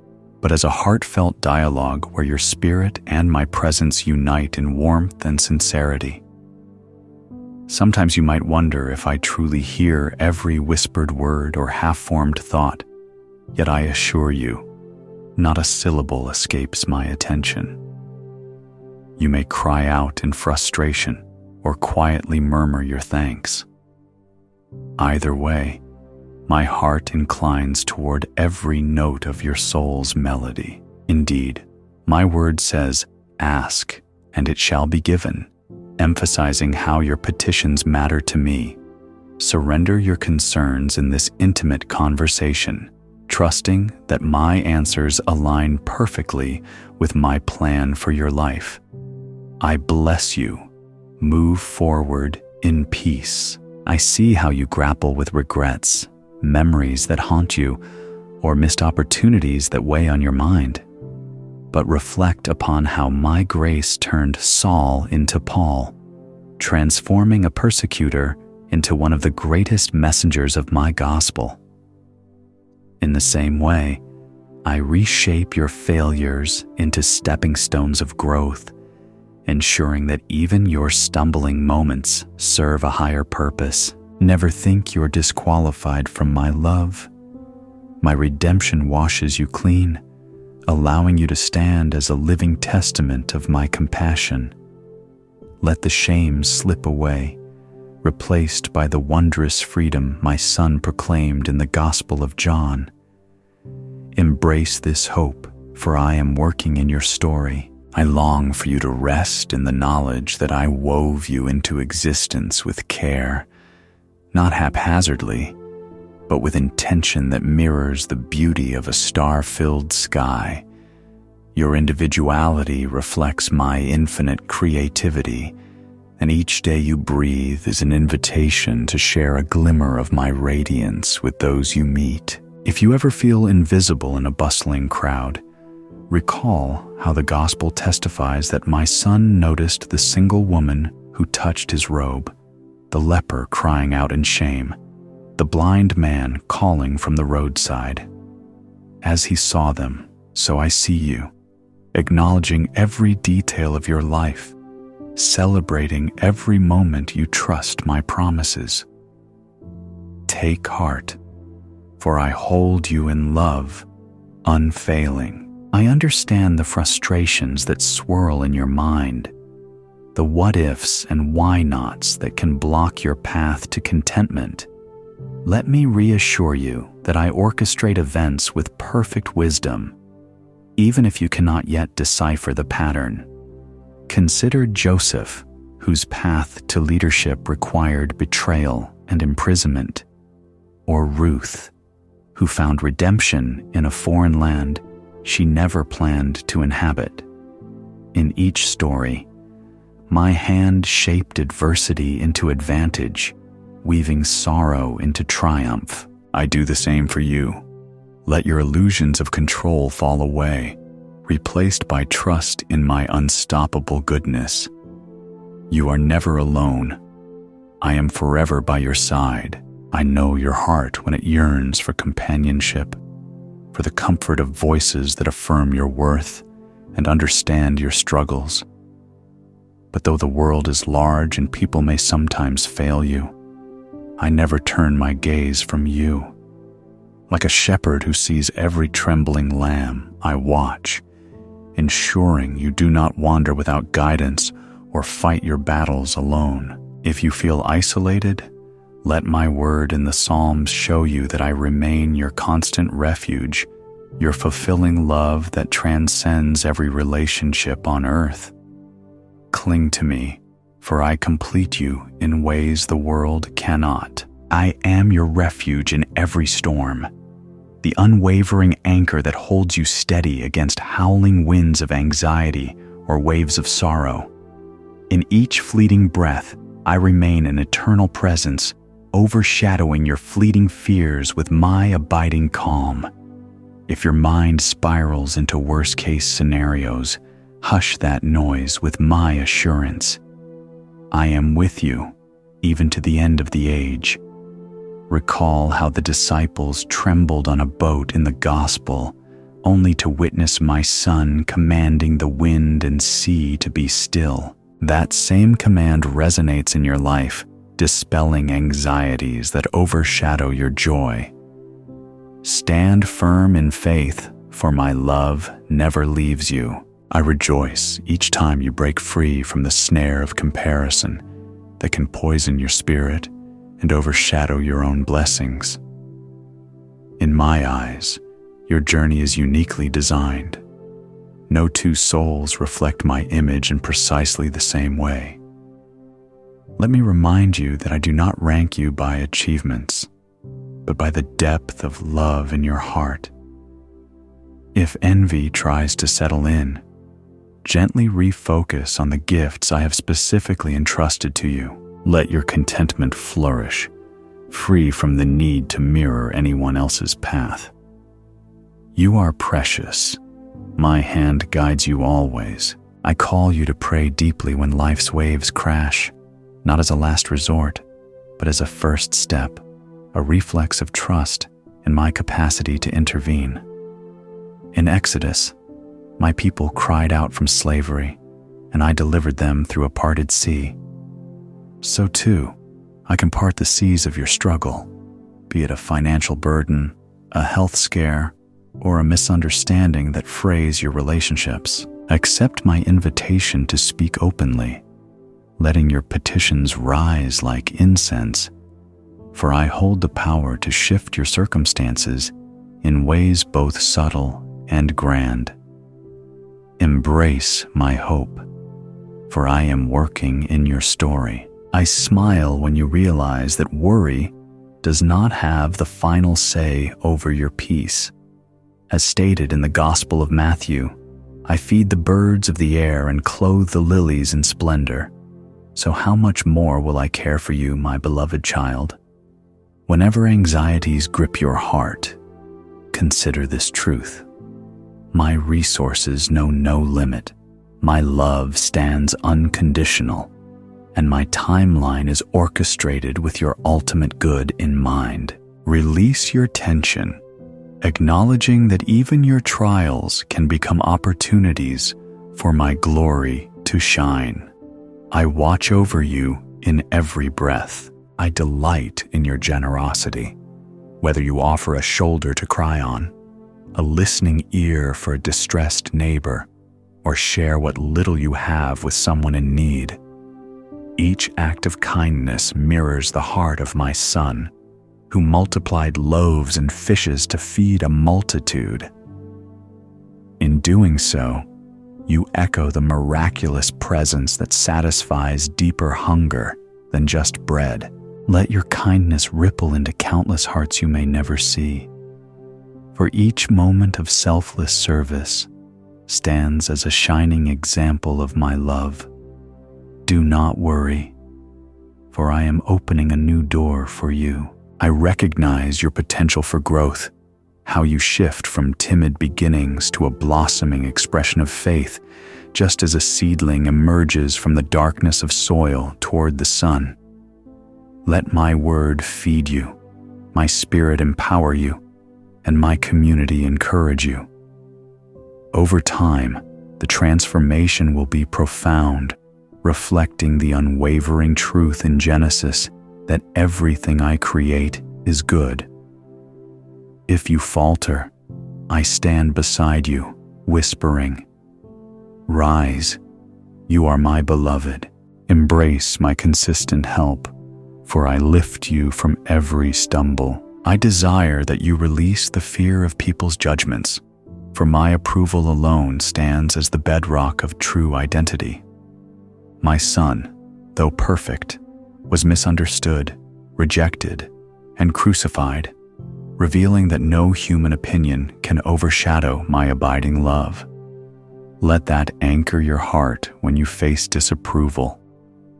but as a heartfelt dialogue where your spirit and my presence unite in warmth and sincerity. Sometimes you might wonder if I truly hear every whispered word or half-formed thought, yet I assure you, not a syllable escapes my attention. You may cry out in frustration or quietly murmur your thanks. Either way, my heart inclines toward every note of your soul's melody. Indeed, my word says, "Ask, and it shall be given," emphasizing how your petitions matter to me. Surrender your concerns in this intimate conversation, trusting that my answers align perfectly with my plan for your life. I bless you. Move forward in peace. I see how you grapple with regrets, memories that haunt you, or missed opportunities that weigh on your mind. But reflect upon how my grace turned Saul into Paul, transforming a persecutor into one of the greatest messengers of my gospel. In the same way, I reshape your failures into stepping stones of growth, ensuring that even your stumbling moments serve a higher purpose. Never think you're disqualified from my love. My redemption washes you clean, allowing you to stand as a living testament of my compassion. Let the shame slip away, replaced by the wondrous freedom my Son proclaimed in the Gospel of John. Embrace this hope, for I am working in your story. I long for you to rest in the knowledge that I wove you into existence with care, not haphazardly, but with intention that mirrors the beauty of a star-filled sky. Your individuality reflects my infinite creativity, and each day you breathe is an invitation to share a glimmer of my radiance with those you meet. If you ever feel invisible in a bustling crowd, recall how the gospel testifies that my Son noticed the single woman who touched his robe, the leper crying out in shame, the blind man calling from the roadside. As he saw them, so I see you, acknowledging every detail of your life, celebrating every moment you trust my promises. Take heart, for I hold you in love, unfailing. I understand the frustrations that swirl in your mind, the what-ifs and why-nots that can block your path to contentment. Let me reassure you that I orchestrate events with perfect wisdom, even if you cannot yet decipher the pattern. Consider Joseph, whose path to leadership required betrayal and imprisonment, or Ruth, who found redemption in a foreign land she never planned to inhabit. In each story, my hand shaped adversity into advantage, weaving sorrow into triumph. I do the same for you. Let your illusions of control fall away, replaced by trust in my unstoppable goodness. You are never alone. I am forever by your side. I know your heart when it yearns for companionship, for the comfort of voices that affirm your worth and understand your struggles. But though the world is large and people may sometimes fail you, I never turn my gaze from you. Like a shepherd who sees every trembling lamb, I watch, ensuring you do not wander without guidance or fight your battles alone. If you feel isolated, let my word in the Psalms show you that I remain your constant refuge, your fulfilling love that transcends every relationship on earth. Cling to me, for I complete you in ways the world cannot. I am your refuge in every storm, the unwavering anchor that holds you steady against howling winds of anxiety or waves of sorrow. In each fleeting breath, I remain an eternal presence, overshadowing your fleeting fears with my abiding calm. If your mind spirals into worst-case scenarios, hush that noise with my assurance. I am with you, even to the end of the age. Recall how the disciples trembled on a boat in the gospel, only to witness my Son commanding the wind and sea to be still. That same command resonates in your life, dispelling anxieties that overshadow your joy. Stand firm in faith, for my love never leaves you. I rejoice each time you break free from the snare of comparison that can poison your spirit and overshadow your own blessings. In my eyes, your journey is uniquely designed. No two souls reflect my image in precisely the same way. Let me remind you that I do not rank you by achievements, but by the depth of love in your heart. If envy tries to settle in, gently refocus on the gifts I have specifically entrusted to you. Let your contentment flourish, free from the need to mirror anyone else's path. You are precious. My hand guides you always. I call you to pray deeply when life's waves crash, not as a last resort, but as a first step, a reflex of trust in my capacity to intervene. In Exodus, my people cried out from slavery, and I delivered them through a parted sea. So too, I can part the seas of your struggle, be it a financial burden, a health scare, or a misunderstanding that frays your relationships. Accept my invitation to speak openly, letting your petitions rise like incense, for I hold the power to shift your circumstances in ways both subtle and grand. Embrace my hope, for I am working in your story. I smile when you realize that worry does not have the final say over your peace. As stated in the Gospel of Matthew, I feed the birds of the air and clothe the lilies in splendor. So how much more will I care for you, my beloved child? Whenever anxieties grip your heart, consider this truth. My resources know no limit. My love stands unconditional, and my timeline is orchestrated with your ultimate good in mind. Release your tension, acknowledging that even your trials can become opportunities for my glory to shine. I watch over you in every breath. I delight in your generosity. Whether you offer a shoulder to cry on, a listening ear for a distressed neighbor, or share what little you have with someone in need, each act of kindness mirrors the heart of my Son, who multiplied loaves and fishes to feed a multitude. In doing so, you echo the miraculous presence that satisfies deeper hunger than just bread. Let your kindness ripple into countless hearts you may never see. For each moment of selfless service stands as a shining example of my love. Do not worry, for I am opening a new door for you. I recognize your potential for growth, how you shift from timid beginnings to a blossoming expression of faith, just as a seedling emerges from the darkness of soil toward the sun. Let my word feed you, my spirit empower you, and my community encourage you. Over time, the transformation will be profound, reflecting the unwavering truth in Genesis that everything I create is good. If you falter, I stand beside you, whispering, "Rise, you are my beloved. Embrace my consistent help, for I lift you from every stumble." I desire that you release the fear of people's judgments, for my approval alone stands as the bedrock of true identity. My Son, though perfect, was misunderstood, rejected, and crucified, revealing that no human opinion can overshadow my abiding love. Let that anchor your heart when you face disapproval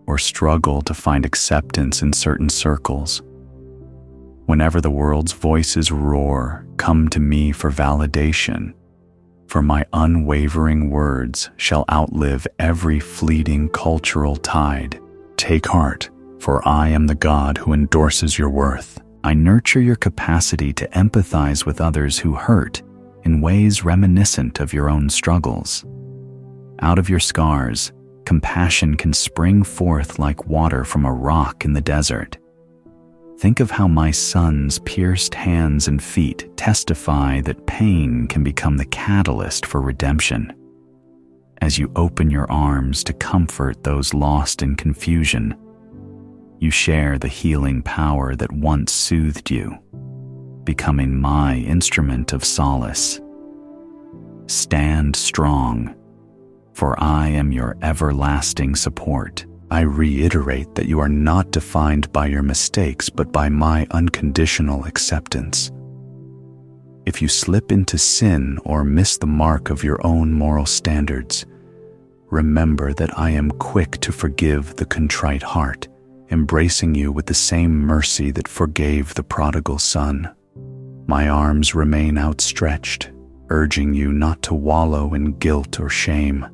or struggle to find acceptance in certain circles. Whenever the world's voices roar, come to me for validation, for my unwavering words shall outlive every fleeting cultural tide. Take heart, for I am the God who endorses your worth. I nurture your capacity to empathize with others who hurt in ways reminiscent of your own struggles. Out of your scars, compassion can spring forth like water from a rock in the desert. Think of how my Son's pierced hands and feet testify that pain can become the catalyst for redemption. As you open your arms to comfort those lost in confusion, you share the healing power that once soothed you, becoming my instrument of solace. Stand strong, for I am your everlasting support. I reiterate that you are not defined by your mistakes, but by my unconditional acceptance. If you slip into sin or miss the mark of your own moral standards, remember that I am quick to forgive the contrite heart, embracing you with the same mercy that forgave the prodigal son. My arms remain outstretched, urging you not to wallow in guilt or shame,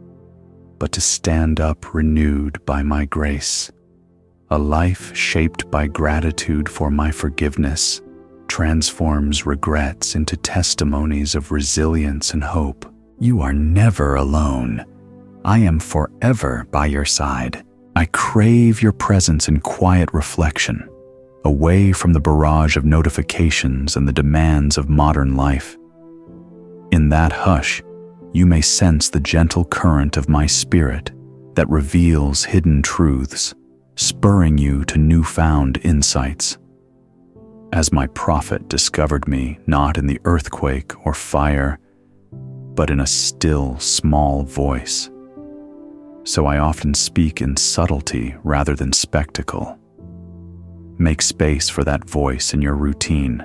but to stand up renewed by my grace. A life shaped by gratitude for my forgiveness transforms regrets into testimonies of resilience and hope. You are never alone. I am forever by your side. I crave your presence in quiet reflection, away from the barrage of notifications and the demands of modern life. In that hush, you may sense the gentle current of my spirit that reveals hidden truths, spurring you to newfound insights. As my prophet discovered me not in the earthquake or fire, but in a still, small voice. So I often speak in subtlety rather than spectacle. Make space for that voice in your routine,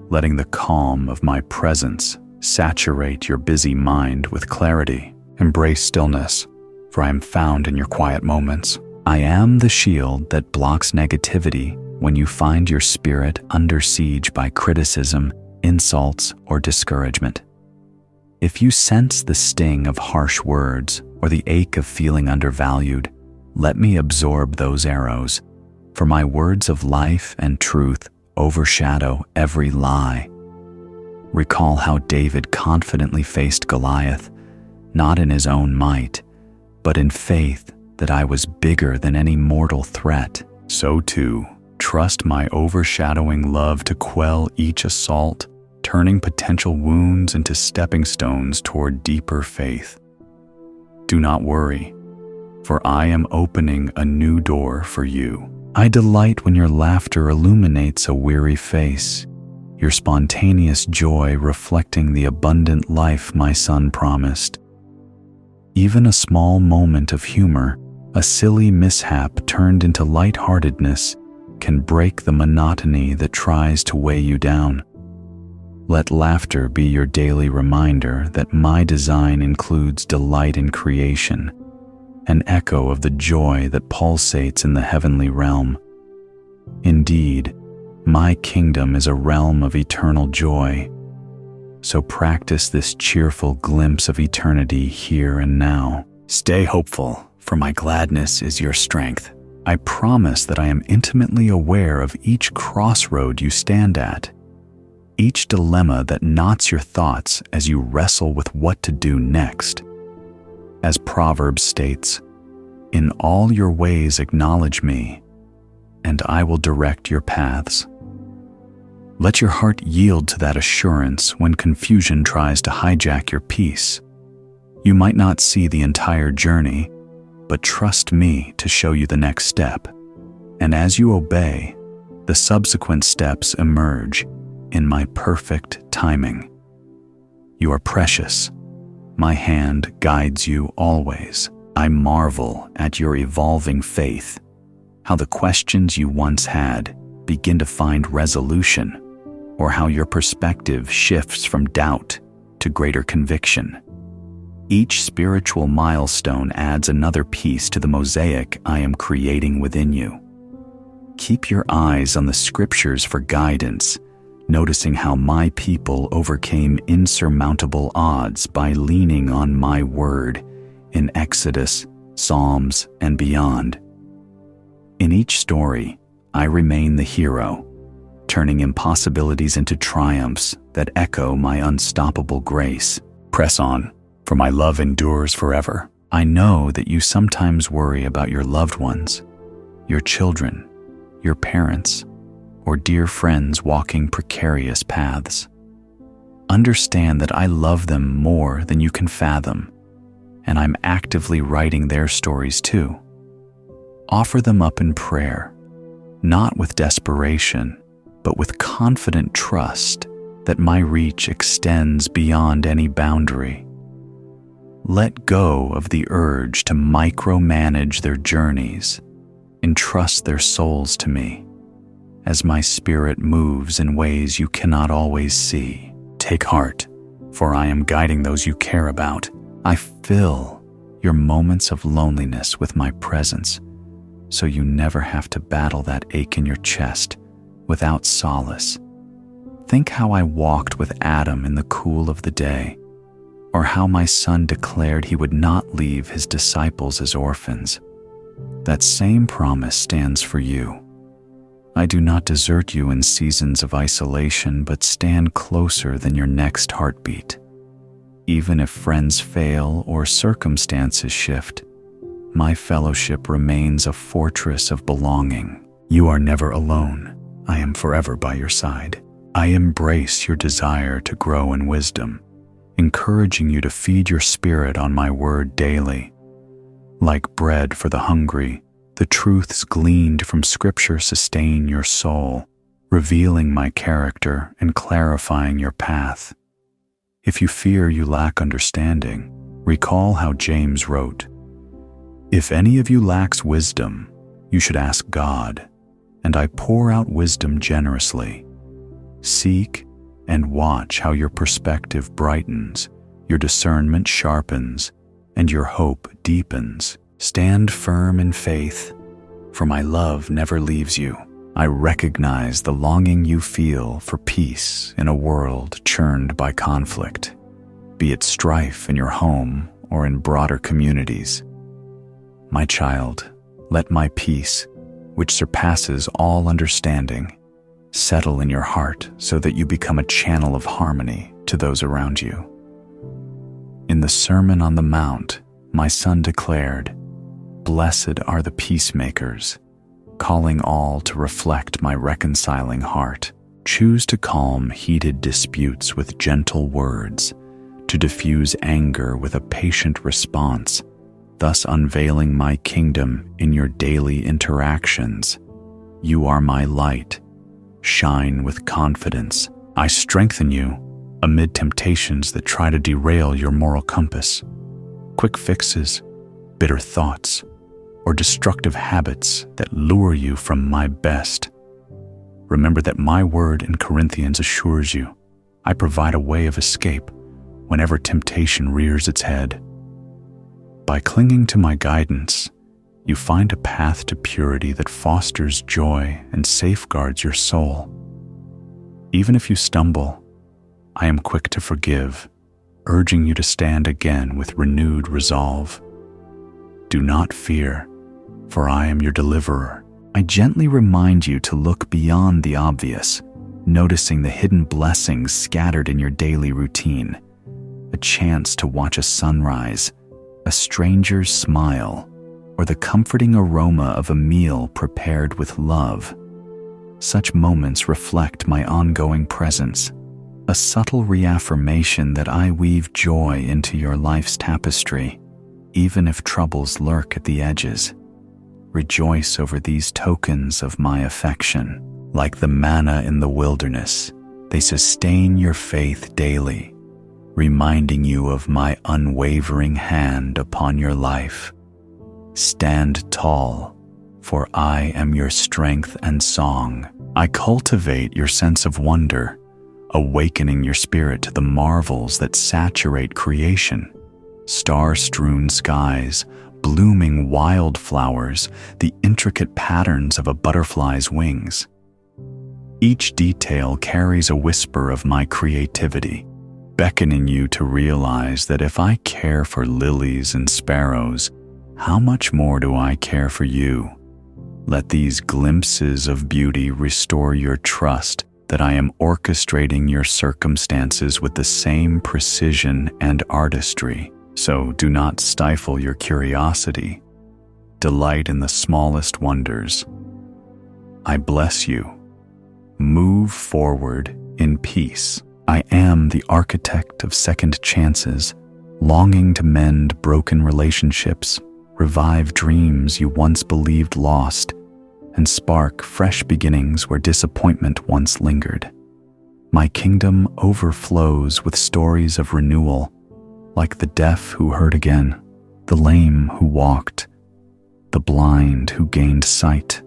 letting the calm of my presence saturate your busy mind with clarity. Embrace stillness, for I am found in your quiet moments. I am the shield that blocks negativity when you find your spirit under siege by criticism, insults, or discouragement. If you sense the sting of harsh words or the ache of feeling undervalued, let me absorb those arrows, for my words of life and truth overshadow every lie. Recall how David confidently faced Goliath, not in his own might, but in faith that I was bigger than any mortal threat. So too, trust my overshadowing love to quell each assault, turning potential wounds into stepping stones toward deeper faith. Do not worry, for I am opening a new door for you. I delight when your laughter illuminates a weary face, your spontaneous joy reflecting the abundant life my son promised. Even a small moment of humor, a silly mishap turned into lightheartedness, can break the monotony that tries to weigh you down. Let laughter be your daily reminder that my design includes delight in creation, an echo of the joy that pulsates in the heavenly realm. Indeed, my kingdom is a realm of eternal joy, so practice this cheerful glimpse of eternity here and now. Stay hopeful, for my gladness is your strength. I promise that I am intimately aware of each crossroad you stand at, each dilemma that knots your thoughts as you wrestle with what to do next. As Proverbs states, "In all your ways acknowledge me, and I will direct your paths." Let your heart yield to that assurance when confusion tries to hijack your peace. You might not see the entire journey, but trust me to show you the next step. And as you obey, the subsequent steps emerge in my perfect timing. You are precious. My hand guides you always. I marvel at your evolving faith, how the questions you once had begin to find resolution, or how your perspective shifts from doubt to greater conviction. Each spiritual milestone adds another piece to the mosaic I am creating within you. Keep your eyes on the scriptures for guidance, noticing how my people overcame insurmountable odds by leaning on my word in Exodus, Psalms, and beyond. In each story, I remain the hero, turning impossibilities into triumphs that echo my unstoppable grace. Press on, for my love endures forever. I know that you sometimes worry about your loved ones, your children, your parents, or dear friends walking precarious paths. Understand that I love them more than you can fathom, and I'm actively writing their stories too. Offer them up in prayer, not with desperation, but with confident trust that my reach extends beyond any boundary. Let go of the urge to micromanage their journeys Entrust their souls to me, as my spirit moves in ways you cannot always see. Take heart, for I am guiding those you care about. I fill your moments of loneliness with my presence, so you never have to battle that ache in your chest without solace. Think how I walked with Adam in the cool of the day, or how my son declared he would not leave his disciples as orphans. That same promise stands for you. I do not desert you in seasons of isolation, but stand closer than your next heartbeat. Even if friends fail or circumstances shift, my fellowship remains a fortress of belonging. You are never alone. I am forever by your side. I embrace your desire to grow in wisdom, encouraging you to feed your spirit on my word daily. Like bread for the hungry, the truths gleaned from Scripture sustain your soul, revealing my character and clarifying your path. If you fear you lack understanding, recall how James wrote, "If any of you lacks wisdom, you should ask God, and I pour out wisdom generously. Seek and watch how your perspective brightens, your discernment sharpens, and your hope deepens. Stand firm in faith, for my love never leaves you." I recognize the longing you feel for peace in a world churned by conflict, be it strife in your home or in broader communities. My child, let my peace, which surpasses all understanding, settle in your heart so that you become a channel of harmony to those around you. In the Sermon on the Mount, my son declared, "Blessed are the peacemakers," calling all to reflect my reconciling heart. Choose to calm heated disputes with gentle words, to diffuse anger with a patient response, thus unveiling my kingdom in your daily interactions. You are my light. Shine with confidence. I strengthen you amid temptations that try to derail your moral compass. Quick fixes, bitter thoughts, or destructive habits that lure you from my best. Remember that my word in Corinthians assures you, I provide a way of escape whenever temptation rears its head. By clinging to my guidance, you find a path to purity that fosters joy and safeguards your soul. Even if you stumble, I am quick to forgive, urging you to stand again with renewed resolve. Do not fear, for I am your deliverer. I gently remind you to look beyond the obvious, noticing the hidden blessings scattered in your daily routine. A chance to watch a sunrise, a stranger's smile, or the comforting aroma of a meal prepared with love. Such moments reflect my ongoing presence, a subtle reaffirmation that I weave joy into your life's tapestry, even if troubles lurk at the edges. Rejoice over these tokens of my affection. Like the manna in the wilderness, they sustain your faith daily, reminding you of my unwavering hand upon your life. Stand tall, for I am your strength and song. I cultivate your sense of wonder, awakening your spirit to the marvels that saturate creation. Star-strewn skies, blooming wildflowers, the intricate patterns of a butterfly's wings. Each detail carries a whisper of my creativity, beckoning you to realize that if I care for lilies and sparrows, how much more do I care for you? Let these glimpses of beauty restore your trust that I am orchestrating your circumstances with the same precision and artistry. So do not stifle your curiosity. Delight in the smallest wonders. I bless you. Move forward in peace. I am the architect of second chances, longing to mend broken relationships, revive dreams you once believed lost, and spark fresh beginnings where disappointment once lingered. My kingdom overflows with stories of renewal, like the deaf who heard again, the lame who walked, the blind who gained sight.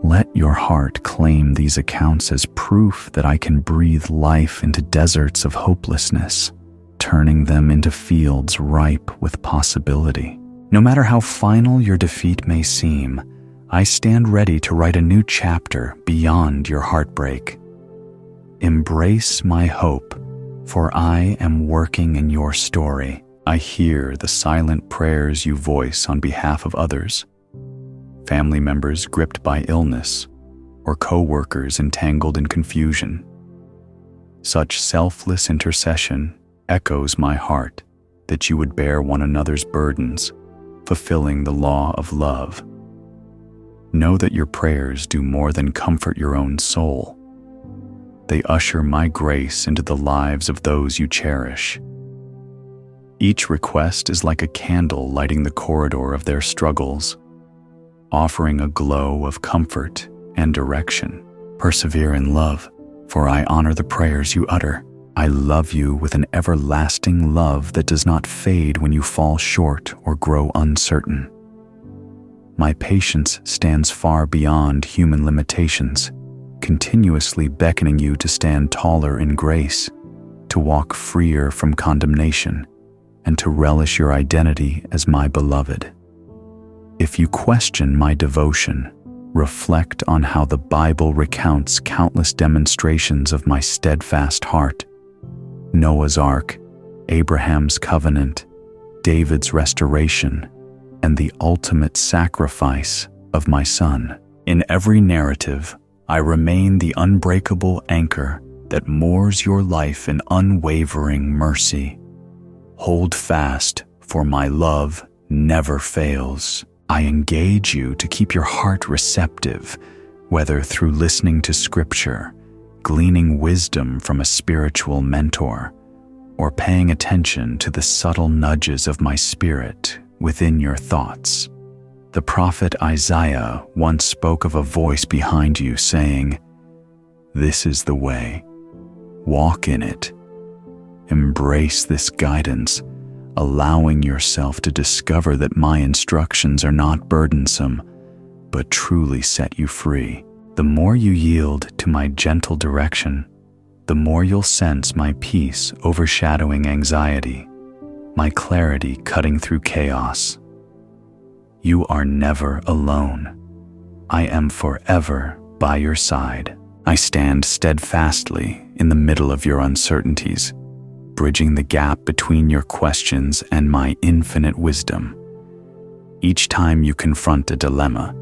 Let your heart claim these accounts as proof that I can breathe life into deserts of hopelessness, turning them into fields ripe with possibility. No matter how final your defeat may seem, I stand ready to write a new chapter beyond your heartbreak. Embrace my hope, for I am working in your story. I hear the silent prayers you voice on behalf of others, family members gripped by illness, or co-workers entangled in confusion. Such selfless intercession echoes my heart that you would bear one another's burdens, fulfilling the law of love. Know that your prayers do more than comfort your own soul. They usher my grace into the lives of those you cherish. Each request is like a candle lighting the corridor of their struggles, offering a glow of comfort and direction. Persevere in love, for I honor the prayers you utter. I love you with an everlasting love that does not fade when you fall short or grow uncertain. My patience stands far beyond human limitations, continuously beckoning you to stand taller in grace, to walk freer from condemnation, and to relish your identity as my beloved. If you question my devotion, reflect on how the Bible recounts countless demonstrations of my steadfast heart. Noah's Ark, Abraham's covenant, David's restoration, and the ultimate sacrifice of my Son. In every narrative, I remain the unbreakable anchor that moors your life in unwavering mercy. Hold fast, for my love never fails. I engage you to keep your heart receptive, whether through listening to Scripture, gleaning wisdom from a spiritual mentor, or paying attention to the subtle nudges of my spirit within your thoughts. The prophet Isaiah once spoke of a voice behind you saying, "This is the way. Walk in it." Embrace this guidance, allowing yourself to discover that my instructions are not burdensome, but truly set you free. The more you yield to my gentle direction, the more you'll sense my peace overshadowing anxiety, my clarity cutting through chaos. You are never alone. I am forever by your side. I stand steadfastly in the middle of your uncertainties, bridging the gap between your questions and my infinite wisdom. Each time you confront a dilemma,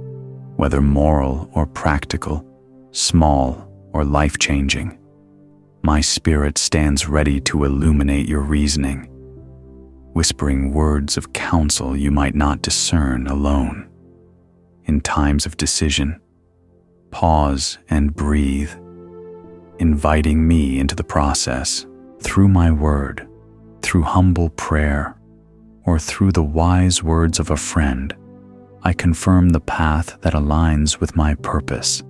whether moral or practical, small or life-changing, my spirit stands ready to illuminate your reasoning, whispering words of counsel you might not discern alone. In times of decision, pause and breathe, inviting me into the process. Through my word, through humble prayer, or through the wise words of a friend, I confirm the path that aligns with my purpose.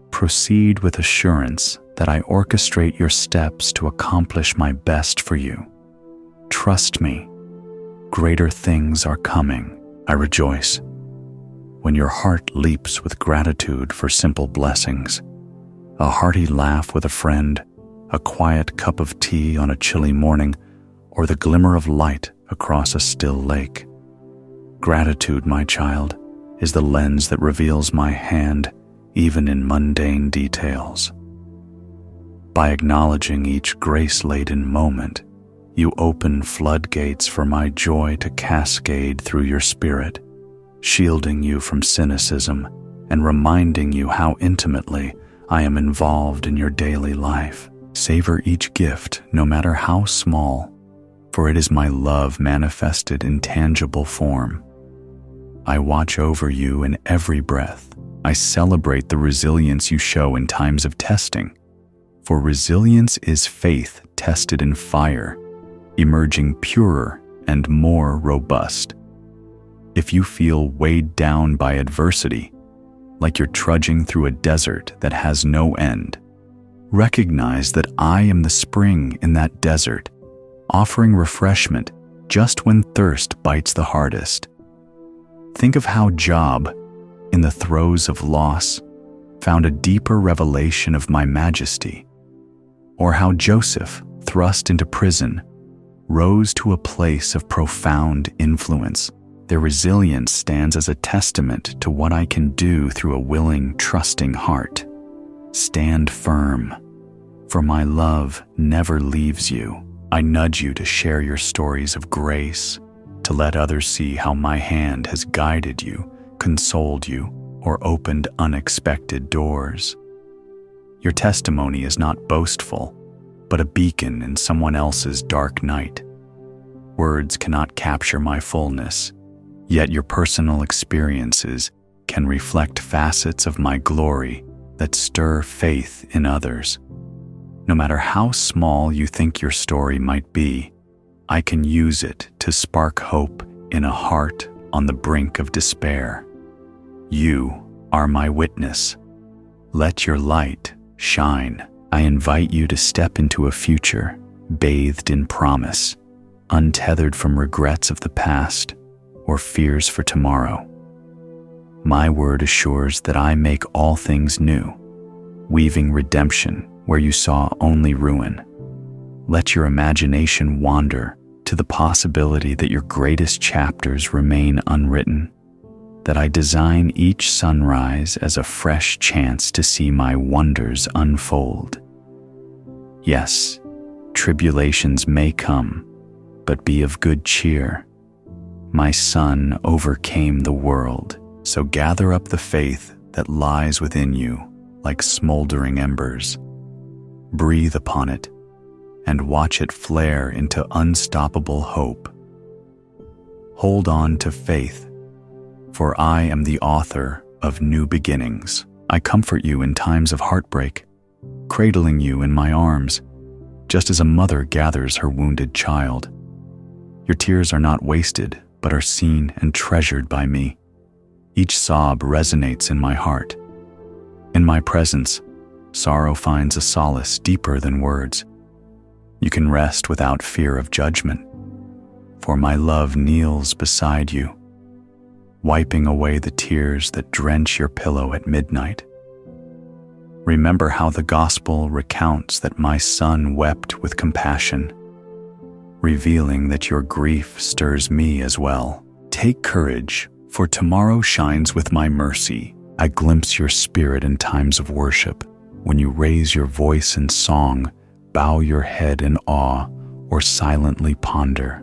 Proceed with assurance that I orchestrate your steps to accomplish my best for you. Trust me, greater things are coming. I rejoice when your heart leaps with gratitude for simple blessings, a hearty laugh with a friend, a quiet cup of tea on a chilly morning, or the glimmer of light across a still lake. Gratitude, my child, is the lens that reveals my hand even in mundane details. By acknowledging each grace-laden moment, you open floodgates for my joy to cascade through your spirit, shielding you from cynicism and reminding you how intimately I am involved in your daily life. Savor each gift, no matter how small, for it is my love manifested in tangible form. I watch over you in every breath. I celebrate the resilience you show in times of testing, for resilience is faith tested in fire, emerging purer and more robust. If you feel weighed down by adversity, like you're trudging through a desert that has no end, recognize that I am the spring in that desert, offering refreshment just when thirst bites the hardest. Think of how Job, in the throes of loss, found a deeper revelation of my majesty, or how Joseph, thrust into prison, rose to a place of profound influence. Their resilience stands as a testament to what I can do through a willing, trusting heart. Stand firm, for my love never leaves you. I nudge you to share your stories of grace, to let others see how my hand has guided you, consoled you, or opened unexpected doors. Your testimony is not boastful, but a beacon in someone else's dark night. Words cannot capture my fullness, yet your personal experiences can reflect facets of my glory that stir faith in others. No matter how small you think your story might be, I can use it to spark hope in a heart on the brink of despair. You are my witness. Let your light shine. I invite you to step into a future bathed in promise, untethered from regrets of the past or fears for tomorrow. My word assures that I make all things new, weaving redemption where you saw only ruin. Let your imagination wander to the possibility that your greatest chapters remain unwritten, that I design each sunrise as a fresh chance to see my wonders unfold. Yes, tribulations may come, but be of good cheer. My Son overcame the world, so gather up the faith that lies within you like smoldering embers. Breathe upon it and watch it flare into unstoppable hope. Hold on to faith, for I am the author of new beginnings. I comfort you in times of heartbreak, cradling you in my arms, just as a mother gathers her wounded child. Your tears are not wasted, but are seen and treasured by me. Each sob resonates in my heart. In my presence, sorrow finds a solace deeper than words. You can rest without fear of judgment, for my love kneels beside you, wiping away the tears that drench your pillow at midnight. Remember how the gospel recounts that my Son wept with compassion, revealing that your grief stirs me as well. Take courage, for tomorrow shines with my mercy. I glimpse your spirit in times of worship, when you raise your voice in song, bow your head in awe, or silently ponder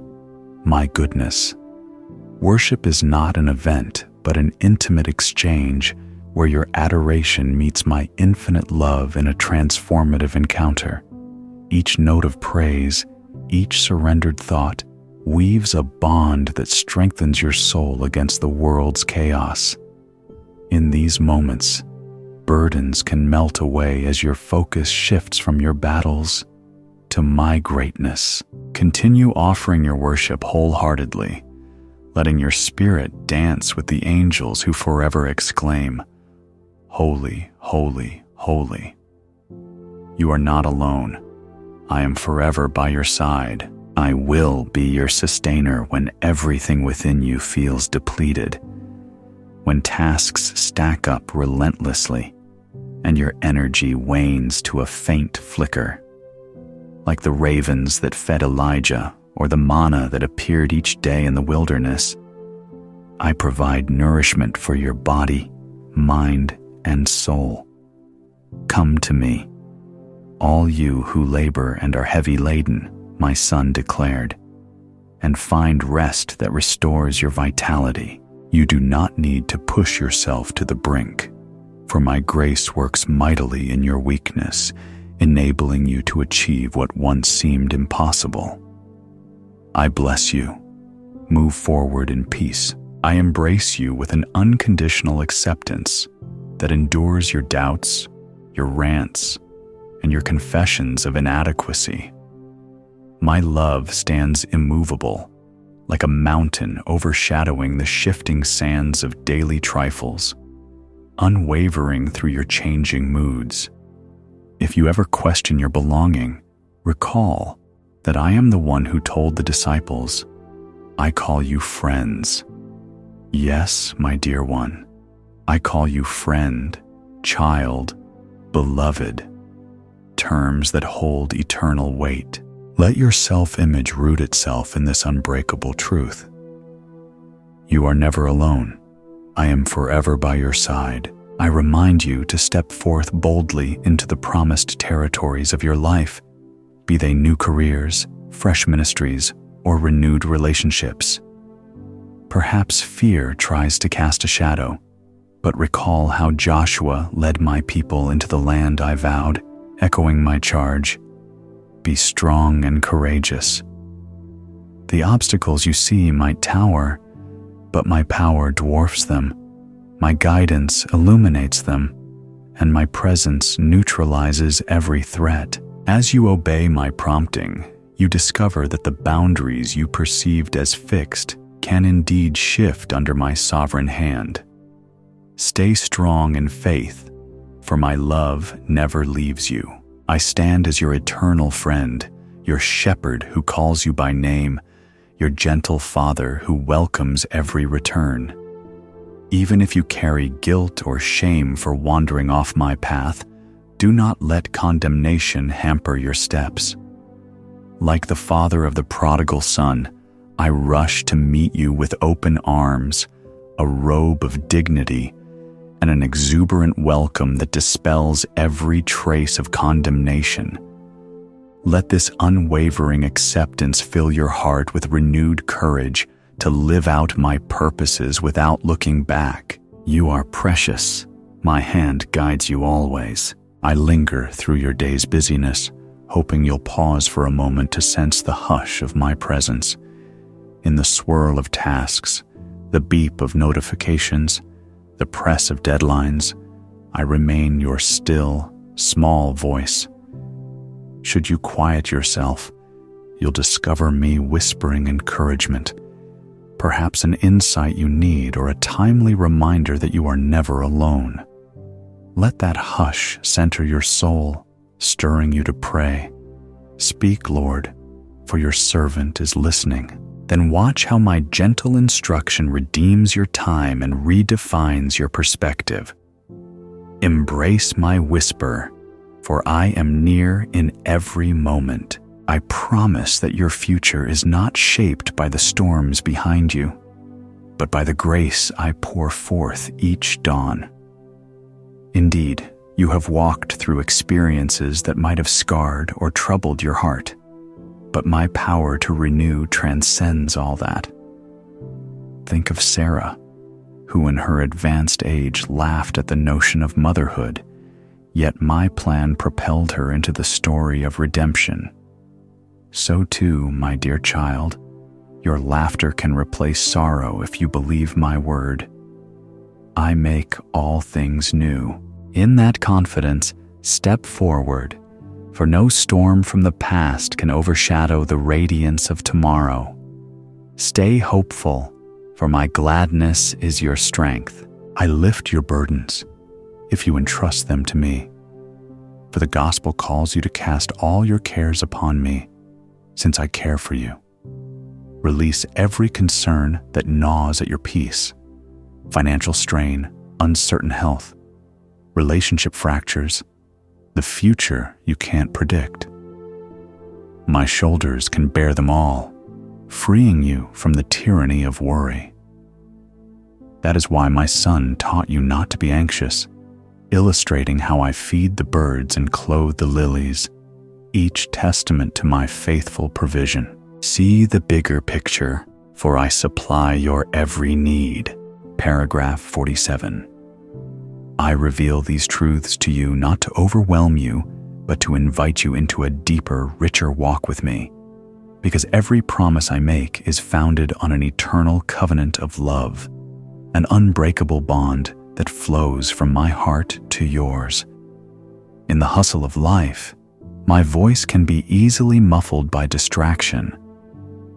my goodness. Worship is not an event, but an intimate exchange where your adoration meets my infinite love in a transformative encounter. Each note of praise, each surrendered thought, weaves a bond that strengthens your soul against the world's chaos. In these moments, burdens can melt away as your focus shifts from your battles to my greatness. Continue offering your worship wholeheartedly, letting your spirit dance with the angels who forever exclaim, "Holy, holy, holy." You are not alone. I am forever by your side. I will be your sustainer when everything within you feels depleted, when tasks stack up relentlessly and your energy wanes to a faint flicker. Like the ravens that fed Elijah or the manna that appeared each day in the wilderness, I provide nourishment for your body, mind, and soul. Come to me, all you who labor and are heavy laden, my Son declared, and find rest that restores your vitality. You do not need to push yourself to the brink, for my grace works mightily in your weakness, enabling you to achieve what once seemed impossible. I bless you. Move forward in peace. I embrace you with an unconditional acceptance that endures your doubts, your rants, and your confessions of inadequacy. My love stands immovable, like a mountain overshadowing the shifting sands of daily trifles, unwavering through your changing moods. If you ever question your belonging, recall that I am the one who told the disciples, "I call you friends." Yes, my dear one, I call you friend, child, beloved, terms that hold eternal weight. Let your self-image root itself in this unbreakable truth. You are never alone. I am forever by your side. I remind you to step forth boldly into the promised territories of your life, be they new careers, fresh ministries, or renewed relationships. Perhaps fear tries to cast a shadow, but recall how Joshua led my people into the land I vowed, echoing my charge, "Be strong and courageous." The obstacles you see might tower, but my power dwarfs them. My guidance illuminates them, and my presence neutralizes every threat. As you obey my prompting, you discover that the boundaries you perceived as fixed can indeed shift under my sovereign hand. Stay strong in faith, for my love never leaves you. I stand as your eternal friend, your shepherd who calls you by name, your gentle father who welcomes every return. Even if you carry guilt or shame for wandering off my path, do not let condemnation hamper your steps. Like the father of the prodigal son, I rush to meet you with open arms, a robe of dignity, and an exuberant welcome that dispels every trace of condemnation. Let this unwavering acceptance fill your heart with renewed courage to live out my purposes without looking back. You are precious. My hand guides you always. I linger through your day's busyness, hoping you'll pause for a moment to sense the hush of my presence. In the swirl of tasks, the beep of notifications, the press of deadlines, I remain your still, small voice. Should you quiet yourself, you'll discover me whispering encouragement, perhaps an insight you need or a timely reminder that you are never alone. Let that hush center your soul, stirring you to pray. Speak, Lord, for your servant is listening. Then watch how my gentle instruction redeems your time and redefines your perspective. Embrace my whisper, for I am near in every moment. I promise that your future is not shaped by the storms behind you, but by the grace I pour forth each dawn. Indeed, you have walked through experiences that might have scarred or troubled your heart, but my power to renew transcends all that. Think of Sarah, who in her advanced age laughed at the notion of motherhood, yet my plan propelled her into the story of redemption. So too, my dear child, your laughter can replace sorrow if you believe my word. I make all things new. In that confidence, step forward, for no storm from the past can overshadow the radiance of tomorrow. Stay hopeful, for my gladness is your strength. I lift your burdens, if you entrust them to me. For the gospel calls you to cast all your cares upon me, since I care for you. Release every concern that gnaws at your peace. Financial strain, uncertain health, relationship fractures, the future you can't predict. My shoulders can bear them all, freeing you from the tyranny of worry. That is why my son taught you not to be anxious, illustrating how I feed the birds and clothe the lilies, each testament to my faithful provision. See the bigger picture, for I supply your every need. Paragraph 47. I reveal these truths to you not to overwhelm you, but to invite you into a deeper, richer walk with me, because every promise I make is founded on an eternal covenant of love, an unbreakable bond that flows from my heart to yours. In the hustle of life, my voice can be easily muffled by distraction,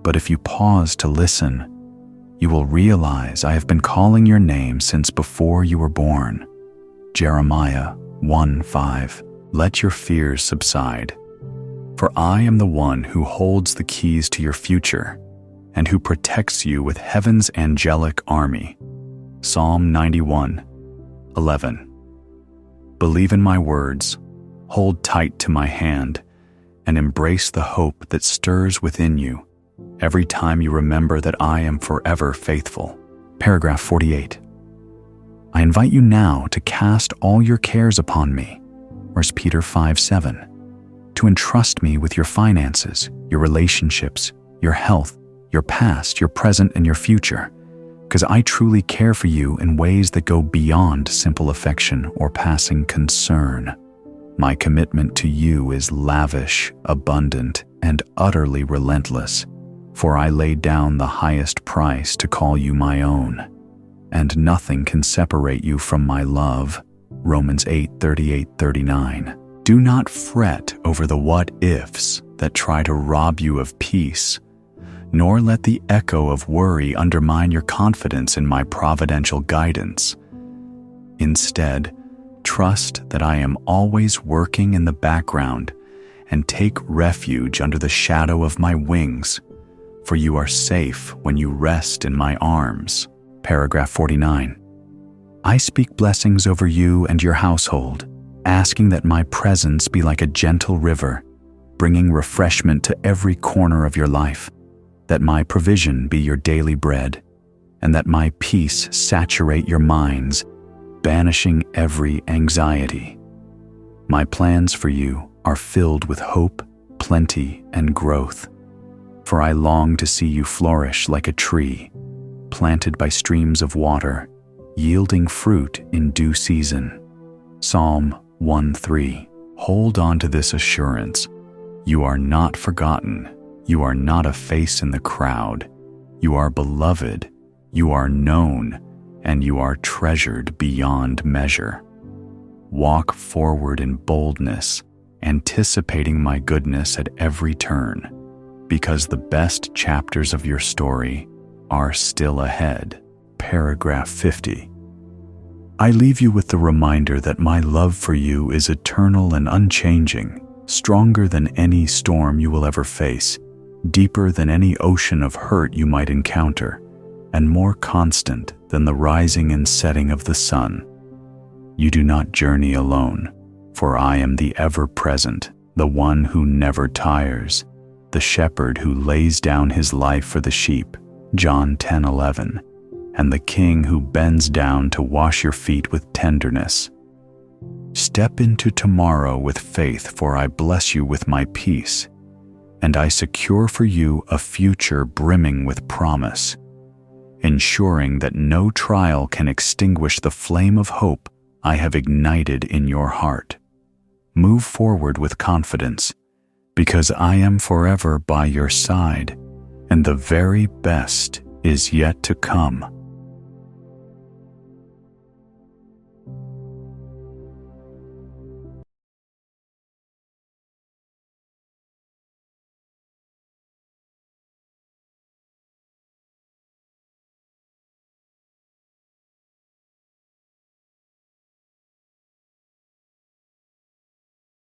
but if you pause to listen, you will realize I have been calling your name since before you were born. Jeremiah 1:5. Let your fears subside, for I am the one who holds the keys to your future and who protects you with heaven's angelic army. Psalm 91:11. Believe in my words, hold tight to my hand, and embrace the hope that stirs within you every time you remember that I am forever faithful. Paragraph 48. I invite you now to cast all your cares upon me, 1 Peter 5:7, to entrust me with your finances, your relationships, your health, your past, your present, and your future, because I truly care for you in ways that go beyond simple affection or passing concern. My commitment to you is lavish, abundant, and utterly relentless, for I laid down the highest price to call you my own, and nothing can separate you from my love. Romans 8:38-39. Do not fret over the what-ifs that try to rob you of peace, nor let the echo of worry undermine your confidence in my providential guidance. Instead, trust that I am always working in the background and take refuge under the shadow of my wings, for you are safe when you rest in my arms. Paragraph 49. I speak blessings over you and your household, asking that my presence be like a gentle river, bringing refreshment to every corner of your life, that my provision be your daily bread, and that my peace saturate your minds, banishing every anxiety. My plans for you are filled with hope, plenty, and growth, for I long to see you flourish like a tree, planted by streams of water, yielding fruit in due season. Psalm 1:3. Hold on to this assurance. You are not forgotten. You are not a face in the crowd. You are beloved. You are known, and you are treasured beyond measure. Walk forward in boldness, anticipating my goodness at every turn, because the best chapters of your story are still ahead. Paragraph 50. I leave you with the reminder that my love for you is eternal and unchanging, stronger than any storm you will ever face, deeper than any ocean of hurt you might encounter, and more constant than the rising and setting of the sun. You do not journey alone, for I am the ever-present, the one who never tires, the shepherd who lays down his life for the sheep, John 10:11, and the king who bends down to wash your feet with tenderness. Step into tomorrow with faith, for I bless you with my peace, and I secure for you a future brimming with promise, ensuring that no trial can extinguish the flame of hope I have ignited in your heart. Move forward with confidence, because I am forever by your side, and the very best is yet to come.